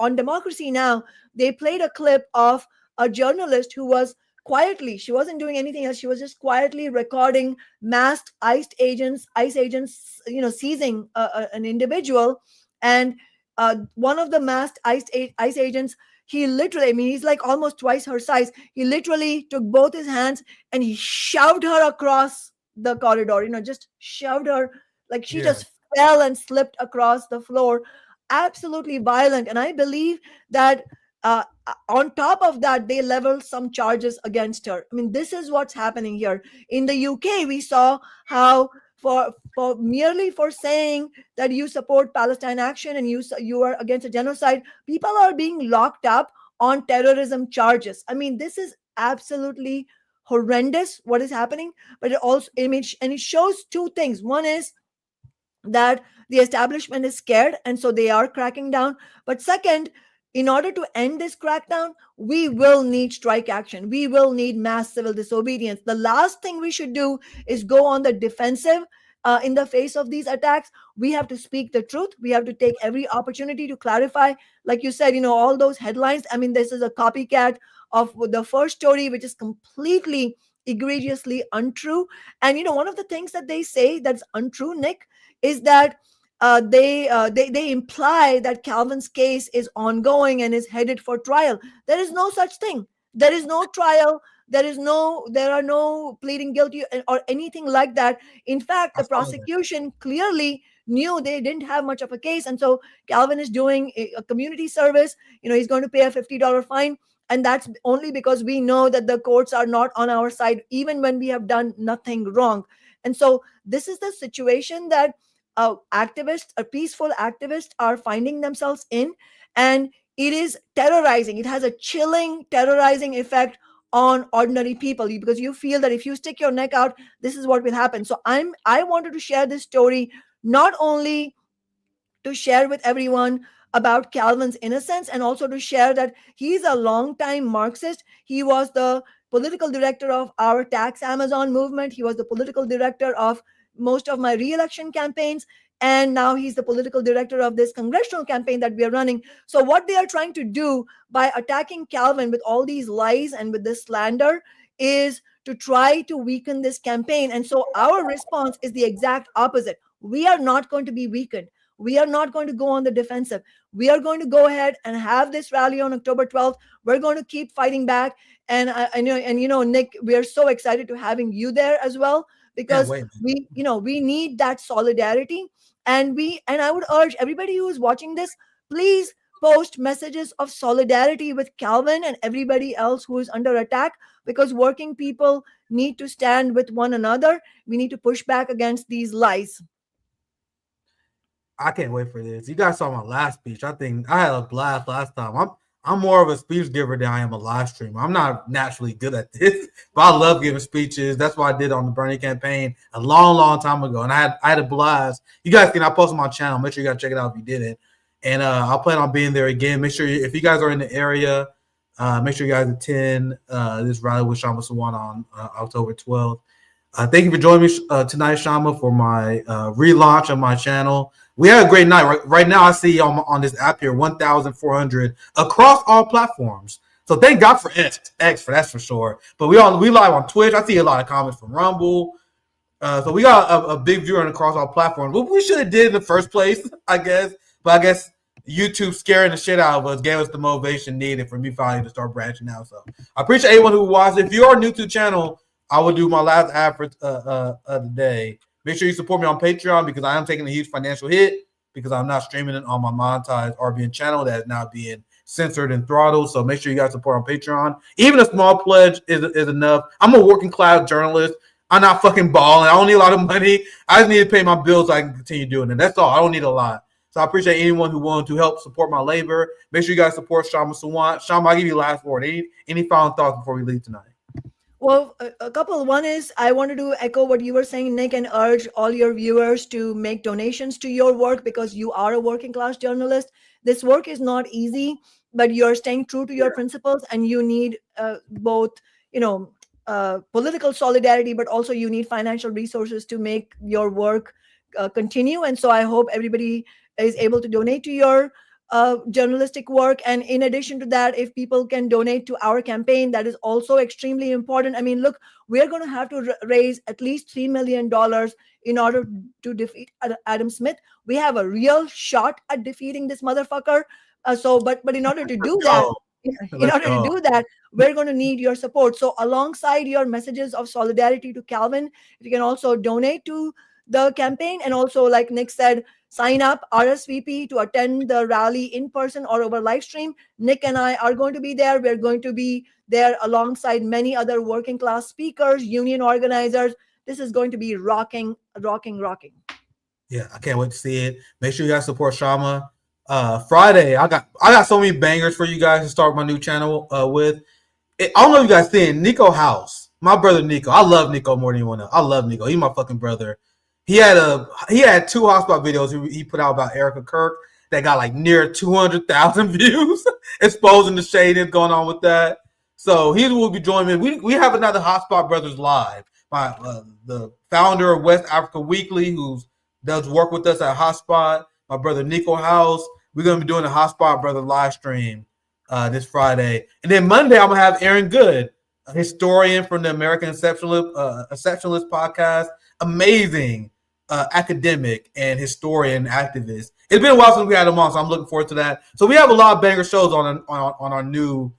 On Democracy Now!, they played a clip of a journalist who was quietly, she wasn't doing anything else, she was just quietly recording masked ICE agents seizing an individual. And one of the masked ICE agents, he literally, I mean, he's like almost twice her size. He literally took both his hands and he shoved her across the corridor, just shoved her, like she just fell and slipped across the floor. Absolutely violent. And I believe that on top of that, they leveled some charges against her. I mean, this is what's happening here. In the UK, we saw how for merely for saying that you support Palestine action and you are against a genocide, people are being locked up on terrorism charges. I mean, this is absolutely horrendous what is happening. But it also, it shows two things. One is that the establishment is scared, and so they are cracking down. But second, in order to end this crackdown, we will need strike action. We will need mass civil disobedience. The last thing we should do is go on the defensive in the face of these attacks. We have to speak the truth. We have to take every opportunity to clarify. Like you said, all those headlines. I mean, this is a copycat of the first story, which is completely egregiously untrue. And one of the things that they say that's untrue, Nick, is that they imply that Calvin's case is ongoing and is headed for trial. There is no such thing. There is no trial. There are no pleading guilty or anything like that. In fact, the prosecution clearly knew they didn't have much of a case, and so Calvin is doing a community service. He's going to pay a $50 fine, and that's only because we know that the courts are not on our side, even when we have done nothing wrong. And so this is the situation that activists, peaceful activists, are finding themselves in, and it is terrorizing. It has a chilling, terrorizing effect on ordinary people, because you feel that if you stick your neck out, this is what will happen. So I wanted to share this story, not only to share with everyone about Calvin's innocence, and also to share that he's a longtime Marxist. He was the political director of our Tax Amazon movement. He was the political director of most of my re-election campaigns, and now he's the political director of this congressional campaign that we are running. So what they are trying to do by attacking Calvin with all these lies and with this slander is to try to weaken this campaign. And so our response is the exact opposite. We are not going to be weakened. We are not going to go on the defensive. We are going to go ahead and have this rally on October 12th. We're going to keep fighting back. And I know, Nick, we are so excited to having you there as well, because we need that solidarity. And I would urge everybody who is watching this, please post messages of solidarity with Calvin and everybody else who is under attack, because working people need to stand with one another. We need to push back against these lies. I can't wait for this. You guys saw my last speech. I think I had a blast last time. I'm more of a speech giver than I am a live streamer. I'm not naturally good at this, but I love giving speeches. That's what I did on the Bernie campaign a long, long time ago, and I had a blast. You guys can, I post on my channel. Make sure you guys check it out if you didn't. And I'll plan on being there again. Make sure if you guys are in the area, make sure you guys attend this rally with Kshama Sawant on October 12th. Thank you for joining me tonight, Kshama, for my relaunch of my channel. We had a great night. Right now, I see on this app here 1,400 across all platforms. So thank God for X for that's for sure. But we live on Twitch. I see a lot of comments from Rumble. So we got a big viewer across all platforms. What we should have did in the first place, I guess. But I guess YouTube scaring the shit out of us gave us the motivation needed for me finally to start branching out. So I appreciate anyone who watched. If you are new to the channel, I will do my last ad for the day. Make sure you support me on Patreon, because I am taking a huge financial hit because I'm not streaming it on my monetized RBN channel that is now being censored and throttled. So make sure you guys support on Patreon. Even a small pledge is enough. I'm a working class journalist. I'm not fucking balling. I don't need a lot of money. I just need to pay my bills so I can continue doing it. That's all. I don't need a lot. So I appreciate anyone who wanted to help support my labor. Make sure you guys support Kshama Sawant. Kshama, I'll give you the last word. Any final thoughts before we leave tonight? Well, a couple. One is I wanted to echo what you were saying, Nick, and urge all your viewers to make donations to your work, because you are a working class journalist. This work is not easy, but you're staying true to your principles, and you need both, political solidarity, but also you need financial resources to make your work continue. And so I hope everybody is able to donate to your journalistic work. And in addition to that, if people can donate to our campaign, that is also extremely important. I mean, look, we're going to have to raise at least $3 million in order to defeat Adam Smith. We have a real shot at defeating this motherfucker. But in order to do that, we're going to need your support. So alongside your messages of solidarity to Calvin, you can also donate to the campaign, and also, like Nick said, sign up, RSVP to attend the rally in person or over live stream. Nick and I are going to be there. We're going to be there alongside many other working class speakers, union organizers. This is going to be rocking. Yeah, I can't wait to see it. Make sure you guys support Kshama. Friday, I got so many bangers for you guys to start my new channel with. I don't know if you guys seen Nico House. My brother Nico. I love Nico more than anyone else. I love Nico. He's my fucking brother. he had 2 hotspot videos he put out about Erica Kirk that got like near 200,000 views, exposing the shade that's going on with that. So he will be joining me. We have another Hotspot Brothers live by the founder of West Africa Weekly, who does work with us at Hotspot. My brother Nico House. We're gonna be doing a Hotspot Brother live stream this Friday, and then Monday I'm gonna have Aaron Good, a historian from the American Exceptionalist podcast. Amazing academic and historian activist. It's been a while since we had him on, so I'm looking forward to that. So we have a lot of banger shows on our new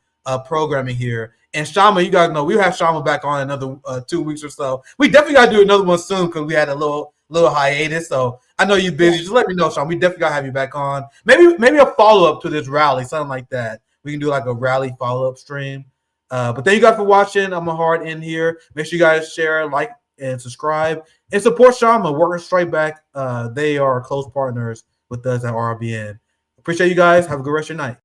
programming here. And Kshama, you guys know we'll have Kshama back on another 2 weeks or so. We definitely got to do another one soon because we had a little hiatus. So I know you're busy. Just let me know, Kshama. We definitely got to have you back on. Maybe a follow-up to this rally, something like that. We can do like a rally follow-up stream. But thank you guys for watching. I'm a hard end here. Make sure you guys share, like, and subscribe. And support Kshama, Working Straight Back. They are close partners with us at RBN. Appreciate you guys. Have a good rest of your night.